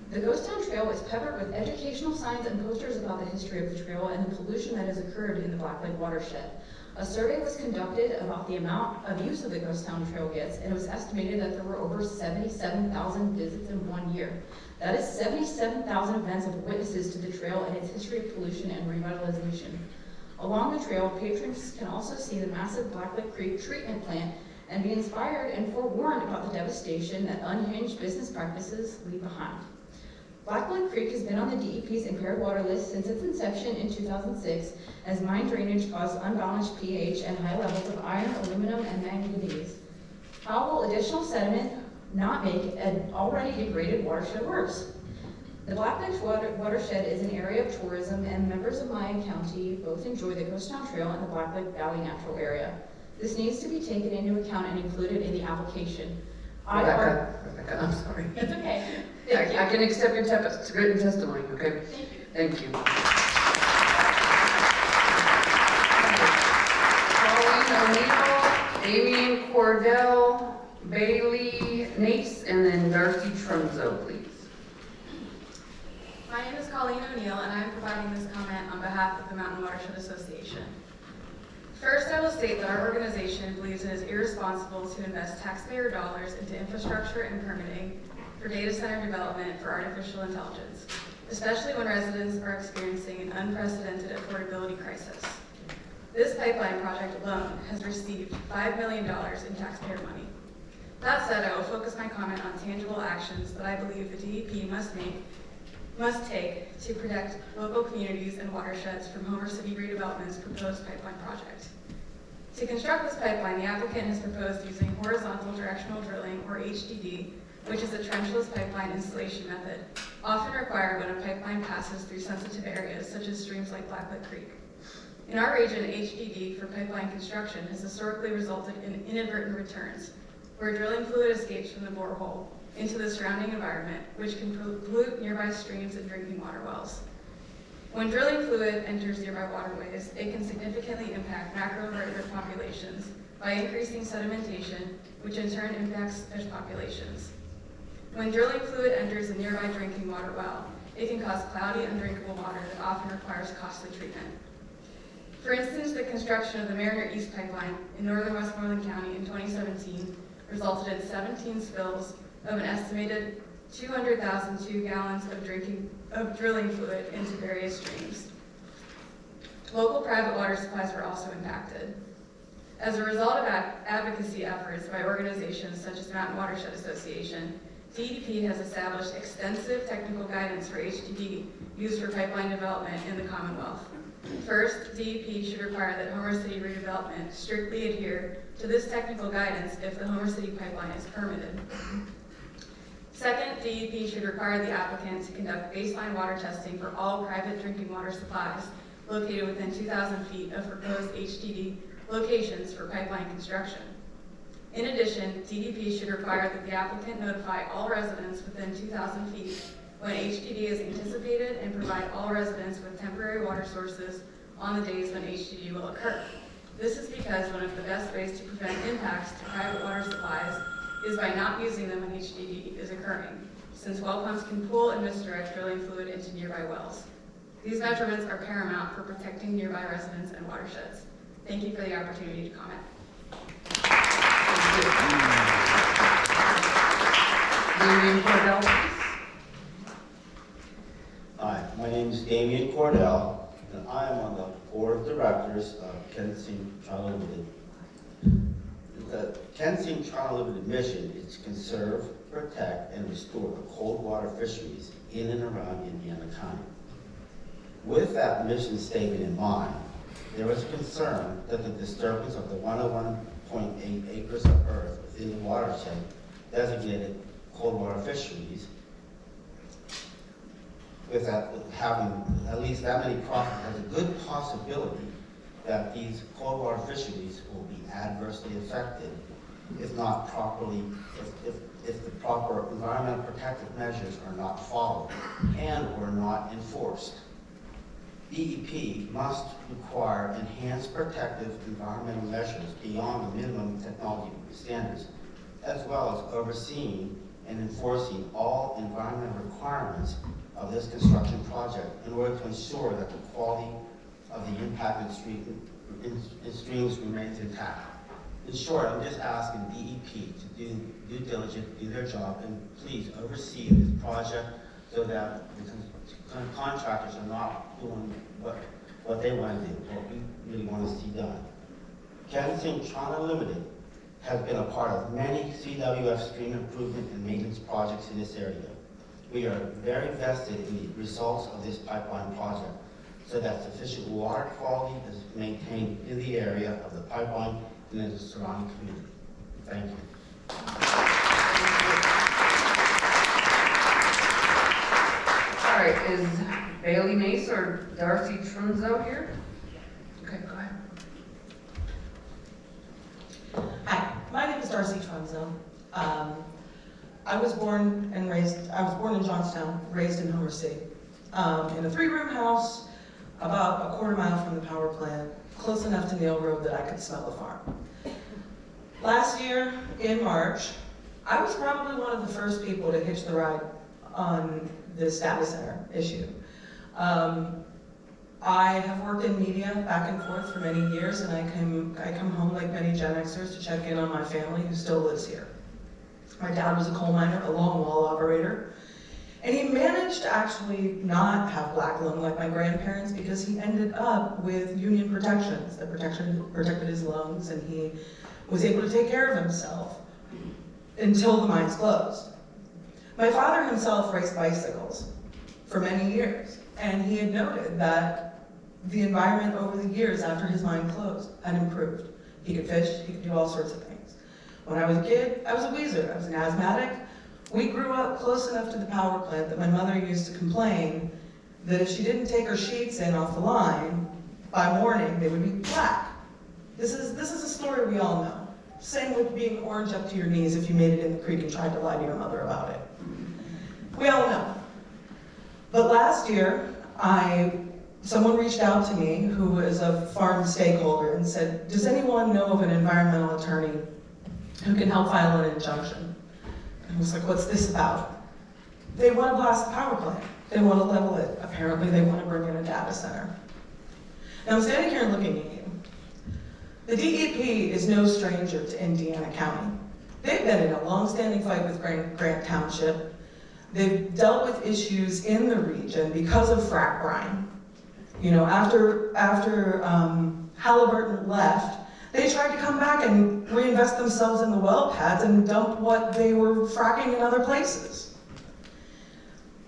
Speaker 11: The Ghost Town Trail is peppered with educational signs and posters about the history of the trail and the pollution that has occurred in the Blacklick watershed. A survey was conducted about the amount of use of the Ghost Town Trail gets, and it was estimated that there were over 77,000 visits in 1 year. That is 77,000 events of witnesses to the trail and its history of pollution and revitalization. Along the trail, patrons can also see the massive Blacklick Creek treatment plant and be inspired and forewarned about the devastation that unhinged business practices leave behind. Blacklick Creek has been on the DEP's impaired water list since its inception in 2006 as mine drainage caused unbalanced pH and high levels of iron, aluminum, and manganese. How will additional sediment not make an already degraded watershed worse? The Blacklick watershed is an area of tourism, and members of my county both enjoy the Ghost Town Trail and the Blacklick Valley Natural Area. This needs to be taken into account and included in the application.
Speaker 8: Rebecca, I'm sorry.
Speaker 11: It's okay.
Speaker 8: I can accept your written testimony, okay? Thank you. Pauline O'Neill, Damien Cordell, Bailey Nace, and then Darcy Trunzo, please.
Speaker 3: My name is Colleen O'Neill, and I am providing this comment on behalf of the Mountain Watershed Association. First, I will state that our organization believes it is irresponsible to invest taxpayer dollars into infrastructure and permitting for data center development for artificial intelligence, especially when residents are experiencing an unprecedented affordability crisis. This pipeline project alone has received $5 million in taxpayer money. That said, I will focus my comment on tangible actions that I believe the DEP must take to protect local communities and watersheds from Homer City Redevelopment's proposed pipeline project. To construct this pipeline, the applicant has proposed using horizontal directional drilling, or HDD, which is a trenchless pipeline installation method, often required when a pipeline passes through sensitive areas such as streams like Blacklick Creek. In our region, HDD for pipeline construction has historically resulted in inadvertent returns, where drilling fluid escapes from the borehole, into the surrounding environment, which can pollute nearby streams and drinking water wells. When drilling fluid enters nearby waterways, it can significantly impact macroinvertebrate populations by increasing sedimentation, which in turn impacts fish populations. When drilling fluid enters a nearby drinking water well, it can cause cloudy, undrinkable water that often requires costly treatment. For instance, the construction of the Mariner East Pipeline in northern Westmoreland County in 2017 resulted in 17 spills of an estimated 200,002 gallons of drilling fluid into various streams. Local private water supplies were also impacted. As a result of advocacy efforts by organizations such as Mountain Watershed Association, DEP has established extensive technical guidance for HDD used for pipeline development in the Commonwealth. First, DEP should require that Homer City redevelopment strictly adhere to this technical guidance if the Homer City pipeline is permitted. Second, DEP should require the applicant to conduct baseline water testing for all private drinking water supplies located within 2,000 feet of proposed HDD locations for pipeline construction. In addition, DEP should require that the applicant notify all residents within 2,000 feet when HDD is anticipated and provide all residents with temporary water sources on the days when HDD will occur. This is because one of the best ways to prevent impacts to private water supplies is by not using them when HDD is occurring, since well pumps can pool and misdirect drilling fluid into nearby wells. These measurements are paramount for protecting nearby residents and watersheds. Thank you for the opportunity to comment.
Speaker 8: Damian Cordell, please.
Speaker 1: Hi, my name is Damian Cordell, and I am on the board of directors of Kensington Toronto Limited. The Kensington Toronto Limited mission is to conserve, protect, and restore the cold water fisheries in and around Indiana County. With that mission statement in mind, there was concern that the disturbance of the 101.8 acres of earth within the watershed designated cold water fisheries, with that having at least that many crossings, has a good possibility that these cold water fisheries will be adversely affected if not properly, if the proper environmental protective measures are not followed and or not enforced. DEP must require enhanced protective environmental measures beyond the minimum technology standards, as well as overseeing and enforcing all environmental requirements of this construction project in order to ensure that the quality of the impacted streams remains intact. In short, I'm just asking DEP to do due diligence, do their job, and please oversee this project so that the contractors are not doing what they want to do, what we really want to see done. Kensington Toronto Limited has been a part of many CWF stream improvement and maintenance projects in this area. We are very vested in the results of this pipeline project so that sufficient water quality is maintained in the area of the pipeline and in the surrounding community. Thank you.
Speaker 8: All right, is Bailey Mace or Darcy Trunzo here? Okay, go ahead.
Speaker 4: Hi, my name is Darcy Trunzo. I was born in Johnstown, raised in Homer City, in a 3-room house about a quarter mile from the power plant, close enough to Neil Road that I could smell the farm. Last year, in March, I was probably one of the first people to hitch the ride on this data center issue. I have worked in media back and forth for many years, and I come home like many Gen Xers to check in on my family who still lives here. My dad was a coal miner, a long wall operator, and he managed to actually not have black lung like my grandparents because he ended up with union protections that protected his lungs, and he was able to take care of himself until the mines closed. My father himself raced bicycles for many years, and he had noted that the environment over the years after his mine closed had improved. He could fish, he could do all sorts of things. When I was a kid, I was a wheezer. I was an asthmatic. We grew up close enough to the power plant that my mother used to complain that if she didn't take her sheets in off the line, by morning they would be black. This is a story we all know. Same with being orange up to your knees if you made it in the creek and tried to lie to your mother about it. We all know. But last year, someone reached out to me who was a farm stakeholder and said, does anyone know of an environmental attorney who can help file an injunction? And I was like, what's this about? They want to blast the power plant. They want to level it. Apparently, they want to bring in a data center. Now, I'm standing here looking at you. The DEP is no stranger to Indiana County. They've been in a long-standing fight with Grant Township. They've dealt with issues in the region because of frack brine. You know, after Halliburton left, they tried to come back and reinvest themselves in the well pads and dump what they were fracking in other places.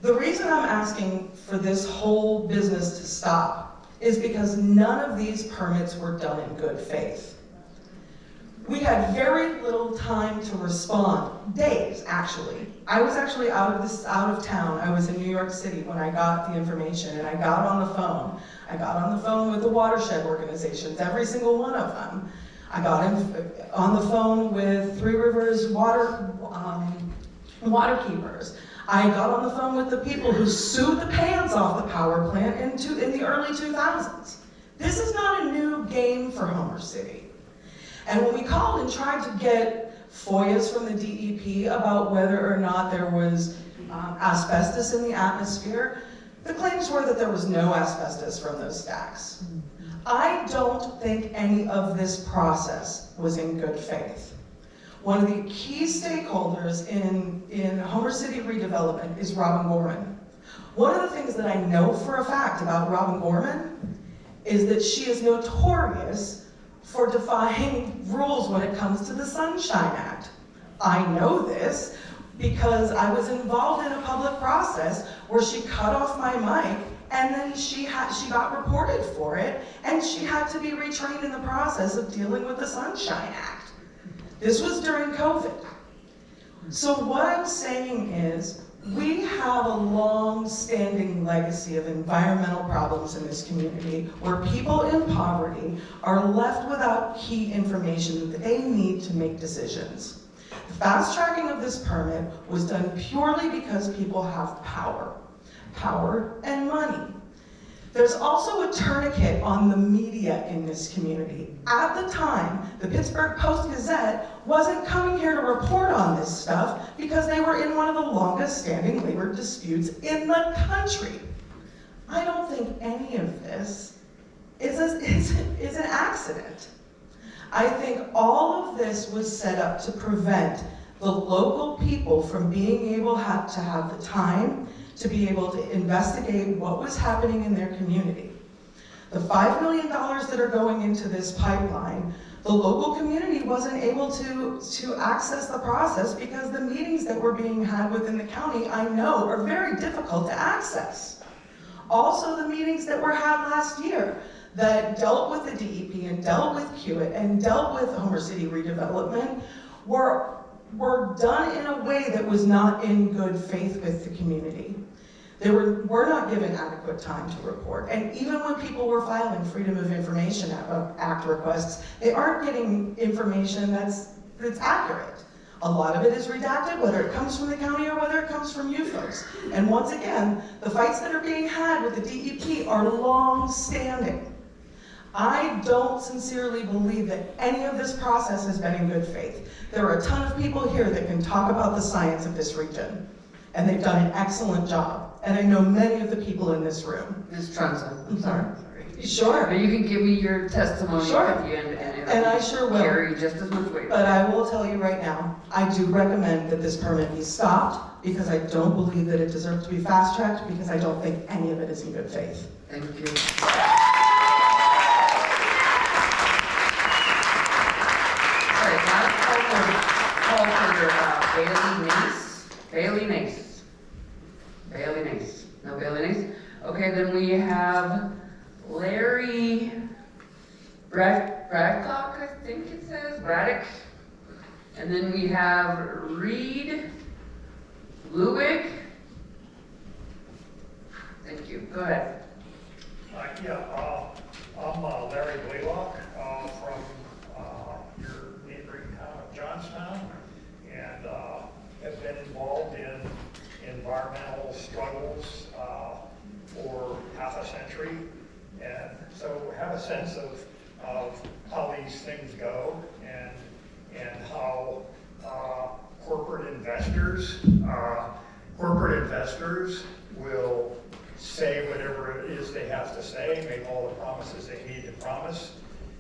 Speaker 4: The reason I'm asking for this whole business to stop is because none of these permits were done in good faith. We had very little time to respond, days actually. I was actually out of town. I was in New York City when I got the information, and I got on the phone. I got on the phone with the watershed organizations, every single one of them. I got on the phone with Three Rivers Waterkeepers. I got on the phone with the people who sued the pants off the power plant in the early 2000s. This is not a new game for Homer City. And when we called and tried to get FOIAs from the DEP about whether or not there was asbestos in the atmosphere, the claims were that there was no asbestos from those stacks. I don't think any of this process was in good faith. One of the key stakeholders in Homer City redevelopment is Robin Gorman. One of the things that I know for a fact about Robin Gorman is that she is notorious for defying rules when it comes to the Sunshine Act. I know this because I was involved in a public process where she cut off my mic, and then she got reported for it, and she had to be retrained in the process of dealing with the Sunshine Act. This was during COVID. So what I'm saying is, we have a long-standing legacy of environmental problems in this community where people in poverty are left without key information that they need to make decisions. The fast tracking of this permit was done purely because people have power and money. There's also a tourniquet on the media in this community. At the time, the Pittsburgh Post-Gazette wasn't coming here to report on this stuff because they were in one of the longest standing labor disputes in the country. I don't think any of this is an accident. I think all of this was set up to prevent the local people from being able to have the time to be able to investigate what was happening in their community. The $5 million that are going into this pipeline, the local community wasn't able to access the process because the meetings that were being had within the county, I know, are very difficult to access. Also, the meetings that were had last year that dealt with the DEP and dealt with Kiewit and dealt with Homer City redevelopment were done in a way that was not in good faith with the community. They were not given adequate time to report. And even when people were filing Freedom of Information Act requests, they aren't getting information that's accurate. A lot of it is redacted, whether it comes from the county or whether it comes from you folks. And once again, the fights that are being had with the DEP are long-standing. I don't sincerely believe that any of this process has been in good faith. There are a ton of people here that can talk about the science of this region, and they've done an excellent job. And I know many of the people in this room.
Speaker 8: Ms. Trunson, I'm sorry.
Speaker 4: Sure.
Speaker 8: But you can give me your testimony
Speaker 4: Sure.
Speaker 8: at the end,
Speaker 4: And I sure will.
Speaker 8: Carry just as much weight.
Speaker 4: But I will tell you right now, I do recommend that this permit be stopped because I don't believe that it deserves to be fast-tracked because I don't think any of it is in good faith.
Speaker 8: Thank you. All right, now call for Bailey Nace. No Bailey Nace. Okay, then we have Larry Braddock, I think it says, Braddock. And then we have Reed Lewig. Thank you, go ahead.
Speaker 5: I'm Larry Blaylock from your neighboring town sense of how these things go and how corporate investors will say whatever it is they have to say, make all the promises they need to promise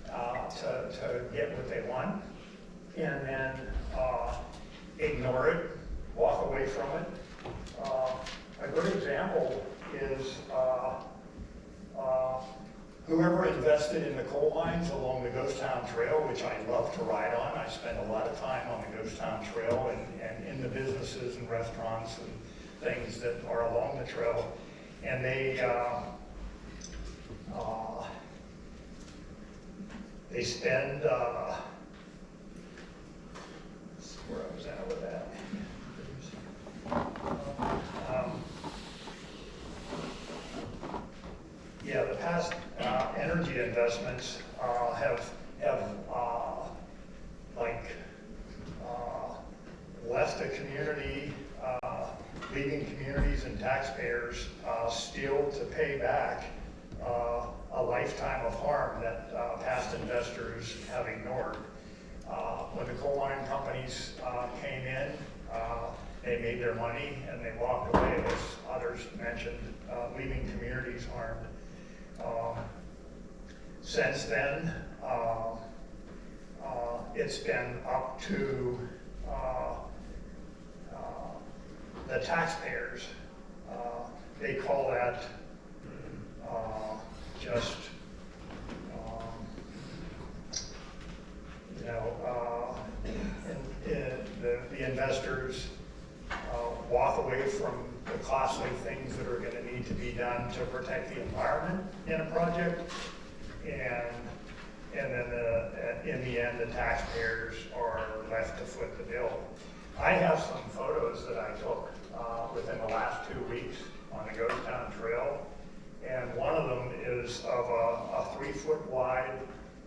Speaker 5: to get what they want, and then ignore it, walk away from it. A good example is whoever invested in the coal mines along the Ghost Town Trail, which I love to ride on. I spend a lot of time on the Ghost Town Trail and in the businesses and restaurants and things that are along the trail. And they spend, where I was at with that. Yeah, the past energy investments have left a community, leaving communities and taxpayers still to pay back a lifetime of harm that past investors have ignored. When the coal mine companies came in, they made their money and they walked away, as others mentioned, leaving communities harmed. Since then, it's been up to the taxpayers. They call that just, the investors walk away from the costly things that are going to need to be done to protect the environment in a project, and then in the end, the taxpayers are left to foot the bill. I have some photos that I took within the last 2 weeks on the Ghost Town Trail, and one of them is of a 3-foot wide,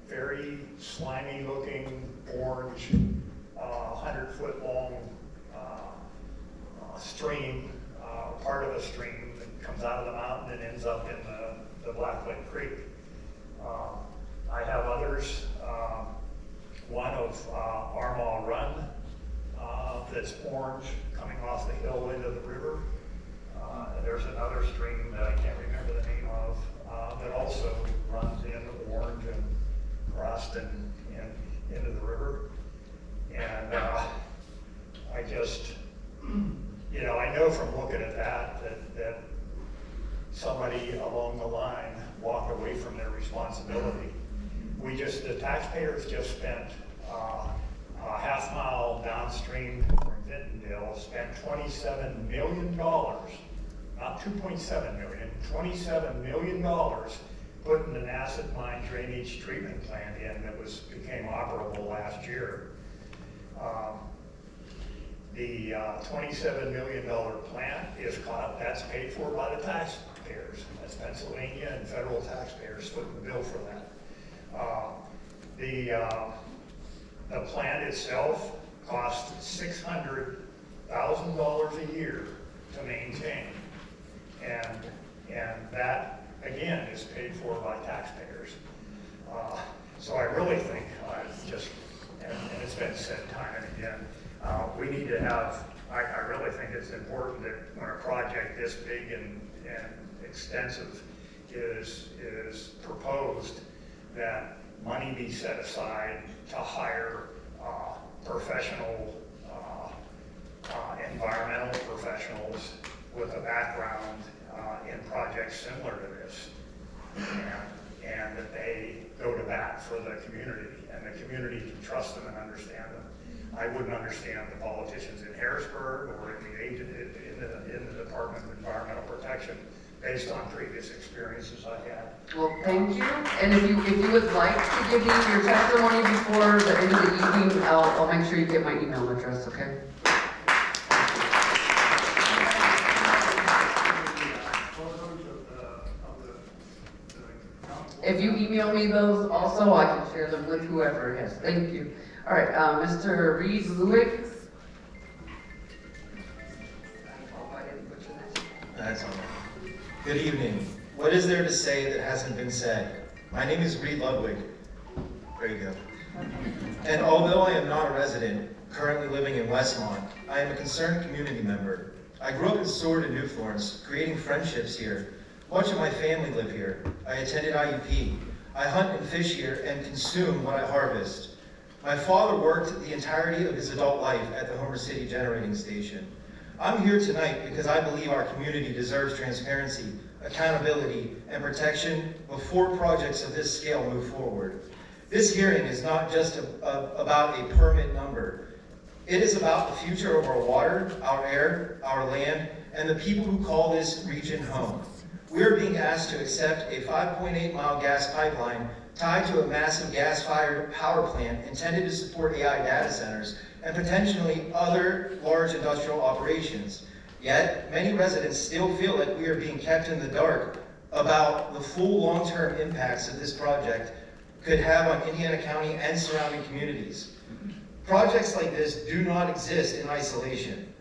Speaker 5: very slimy looking orange, 100-foot long stream, part of a stream that comes out of the mountain and ends up in the Blackfoot Creek. I have others, one of Armaw Run, that's orange coming off the hill into the river. And there's another stream that I can't remember the name of that also runs in orange and crossed and into the river. And I just, I know from looking at that somebody along the line walked away from their responsibility. The taxpayers just spent a half mile downstream from Vintondale, spent $27 million, not 2.7 million, $27 million putting an acid mine drainage treatment plant in that became operable last year. The $27 million plant that's paid for by the taxpayers. That's Pennsylvania and federal taxpayers footing the bill for that. The plant itself cost $600,000 a year to maintain, and that again is paid for by taxpayers. So I really think and it's been said time and again, we need to have. I really think it's important that when a project this big and extensive is proposed, that money be set aside to hire professional environmental professionals with a background in projects similar to this, and that they go to bat for the community, and the community can trust them and understand them. I wouldn't understand the politicians in Harrisburg or in the Department of Environmental Protection based on previous experiences I had.
Speaker 8: Well, thank you. And if you would like to give me your testimony before the end of the evening, I'll make sure you get my email address, okay? If you email me those also, I can share them with whoever has. Thank you. All right, Mr. Reed Lewick.
Speaker 9: That's all right. Good evening. What is there to say that hasn't been said? My name is Reed Ludwig. There you go. And although I am not a resident, currently living in Westmont, I am a concerned community member. I grew up in Seward and New Florence, creating friendships here. Much of my family live here. I attended IUP. I hunt and fish here and consume what I harvest. My father worked the entirety of his adult life at the Homer City Generating Station. I'm here tonight because I believe our community deserves transparency, accountability, and protection before projects of this scale move forward. This hearing is not just about a permit number. It is about the future of our water, our air, our land, and the people who call this region home. We are being asked to accept a 5.8-mile gas pipeline tied to a massive gas-fired power plant intended to support AI data centers and potentially other large industrial operations. Yet, many residents still feel that we are being kept in the dark about the full long-term impacts that this project could have on Indiana County and surrounding communities. Projects like this do not exist in isolation.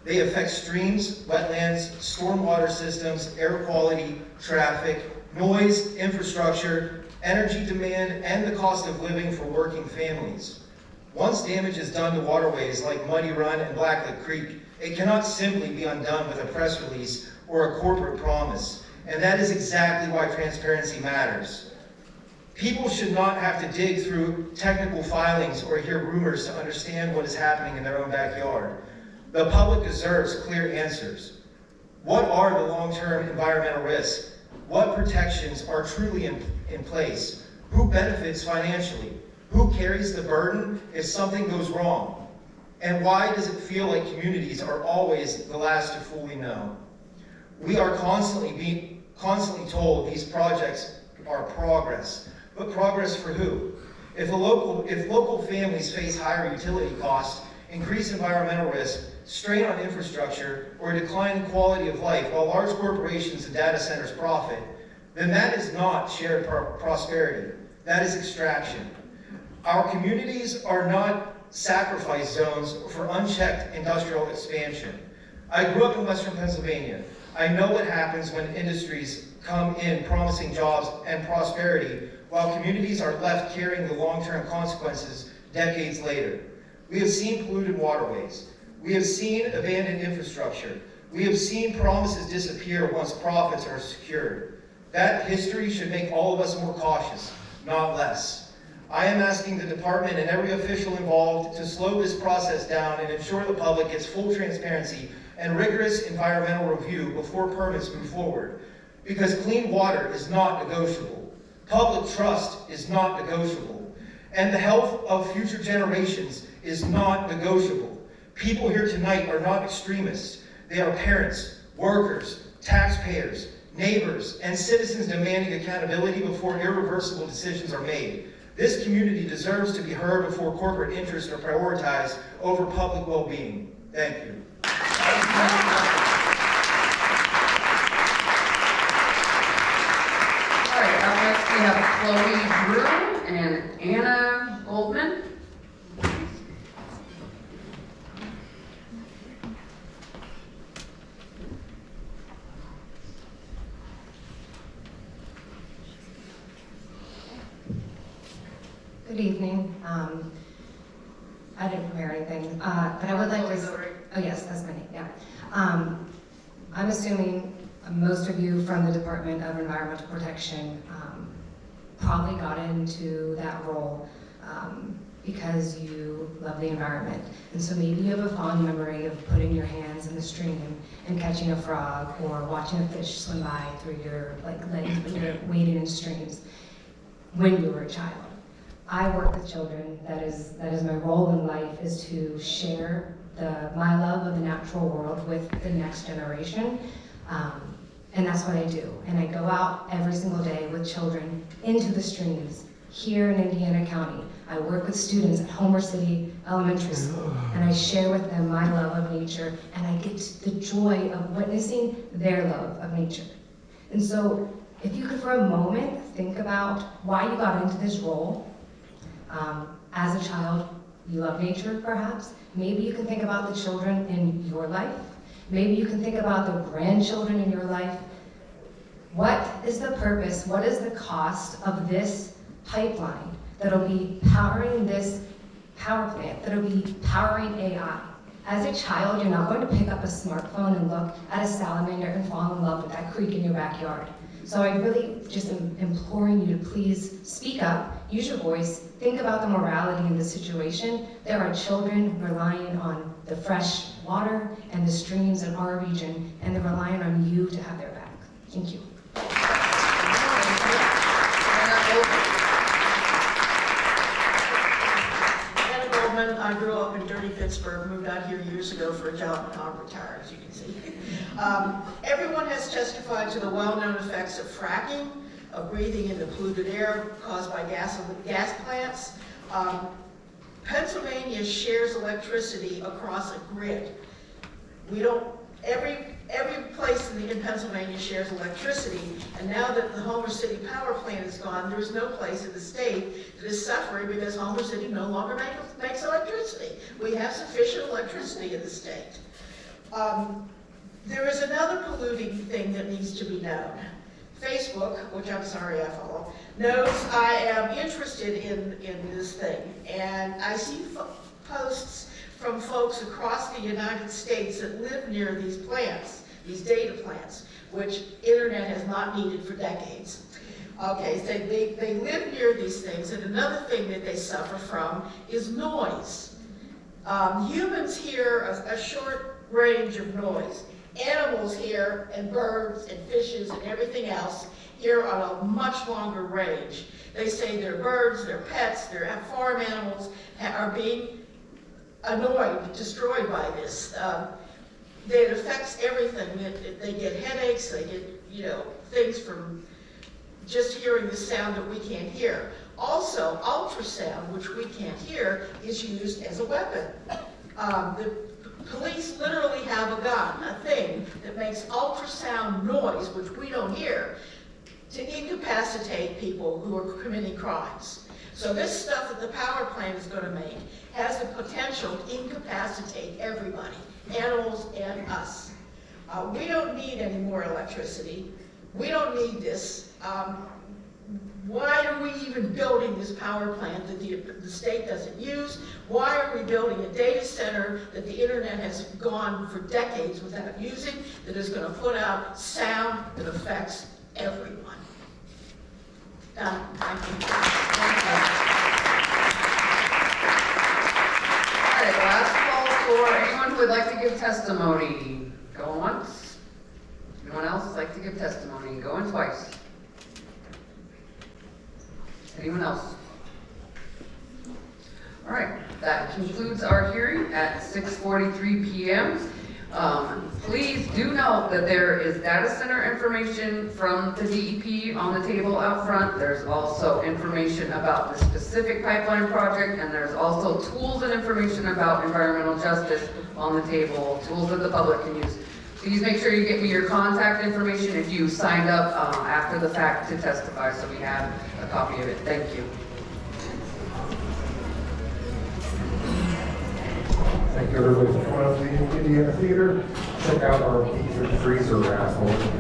Speaker 9: They affect streams, wetlands, stormwater systems, air quality, traffic, noise, infrastructure, energy demand, and the cost of living for working families. Once damage is done to waterways like Muddy Run and Blacklick Creek, it cannot simply be undone with a press release or a corporate promise. And that is exactly why transparency matters. People should not have to dig through technical filings or hear rumors to understand what is happening in their own backyard. The public deserves clear answers. What are the long-term environmental risks? What protections are truly in place? Who benefits financially? Who carries the burden if something goes wrong? And why does it feel like communities are always the last to fully know? We are constantly told these projects are progress, but progress for who? If local families face higher utility costs, increased environmental risk, strain on infrastructure, or a decline in quality of life while large corporations and data centers profit, then that is not shared prosperity. That is extraction. Our communities are not sacrifice zones for unchecked industrial expansion. I grew up in Western Pennsylvania. I know what happens when industries come in promising jobs and prosperity while communities are left carrying the long-term consequences decades later. We have seen polluted waterways. We have seen abandoned infrastructure. We have seen promises disappear once profits are secured. That history should make all of us more cautious, not less. I am asking the department and every official involved to slow this process down and ensure the public gets full transparency and rigorous environmental review before permits move forward. Because clean water is not negotiable. Public trust is not negotiable. And the health of future generations is not negotiable. People here tonight are not extremists. They are parents, workers, taxpayers, neighbors, and citizens demanding accountability before irreversible decisions are made. This community deserves to be heard before corporate interests are prioritized over public well-being. Thank you.
Speaker 8: All right, up next we have Chloe Drew and Anna Goldman.
Speaker 10: Good evening. I didn't prepare anything, but I would like to. Oh yes, that's my name. Yeah. I'm assuming most of you from the Department of Environmental Protection probably got into that role because you love the environment, and so maybe you have a fond memory of putting your hands in the stream and catching a frog, or watching a fish swim by through your legs when you're wading in streams when you were a child. I work with children. That is my role in life, is to share my love of the natural world with the next generation. And that's what I do. And I go out every single day with children into the streams here in Indiana County. I work with students at Homer City Elementary School, and I share with them my love of nature, and I get the joy of witnessing their love of nature. And so if you could for a moment think about why you got into this role. As a child, you love nature, perhaps. Maybe you can think about the children in your life. Maybe you can think about the grandchildren in your life. What is the purpose, what is the cost of this pipeline that'll be powering this power plant, that'll be powering AI? As a child, you're not going to pick up a smartphone and look at a salamander and fall in love with that creek in your backyard. So I really just am imploring you to please speak up, use your voice, think about the morality in the situation. There are children relying on the fresh water and the streams in our region, and they're relying on you to have their back. Thank you.
Speaker 12: Anna Goldman, I grew up in dirty Pittsburgh, moved out here years ago for a job, and now I'm retired, as you can see. Everyone has testified to the well-known effects of fracking, of breathing in the polluted air caused by gas plants. Pennsylvania shares electricity across a grid. Every place in Pennsylvania shares electricity, and now that the Homer City power plant is gone, there's no place in the state that is suffering because Homer City no longer makes electricity. We have sufficient electricity in the state. There is another polluting thing that needs to be known. Facebook, which I'm sorry I follow, knows I am interested in this thing, and I see posts from folks across the United States that live near these plants, these data plants, which internet has not needed for decades. Okay, so they live near these things, and another thing that they suffer from is noise. Humans hear a short range of noise. Animals hear, and birds and fishes and everything else hear on a much longer range. They say their birds, their pets, their farm animals are being annoyed, destroyed by this. It affects everything. They get headaches, they get, things from just hearing the sound that we can't hear. Also, ultrasound, which we can't hear, is used as a weapon. The police literally have a gun, a thing that makes ultrasound noise, which we don't hear, to incapacitate people who are committing crimes. So this stuff that the power plant is going to make has the potential to incapacitate everybody, animals and us. We don't need any more electricity. We don't need this. Why are we even building this power plant that the state doesn't use? Why are we building a data center that the internet has gone for decades without using, that is going to put out sound that affects everyone? Thank you.
Speaker 8: All right, last call for anyone who would like to give testimony. Going once. Anyone else like to give testimony? Going twice. Anyone else? All right, that concludes our hearing at 6:43 p.m. Please do note that there is data center information from the DEP on the table out front. There's also information about the specific pipeline project, and there's also tools and information about environmental justice on the table, tools that the public can use. Please make sure you get me your contact information if you signed up after the fact to testify, so we have a copy of it. Thank you.
Speaker 13: Thank you everybody for coming out to the Indiana Theater. Check out our Beat Freezer raffle.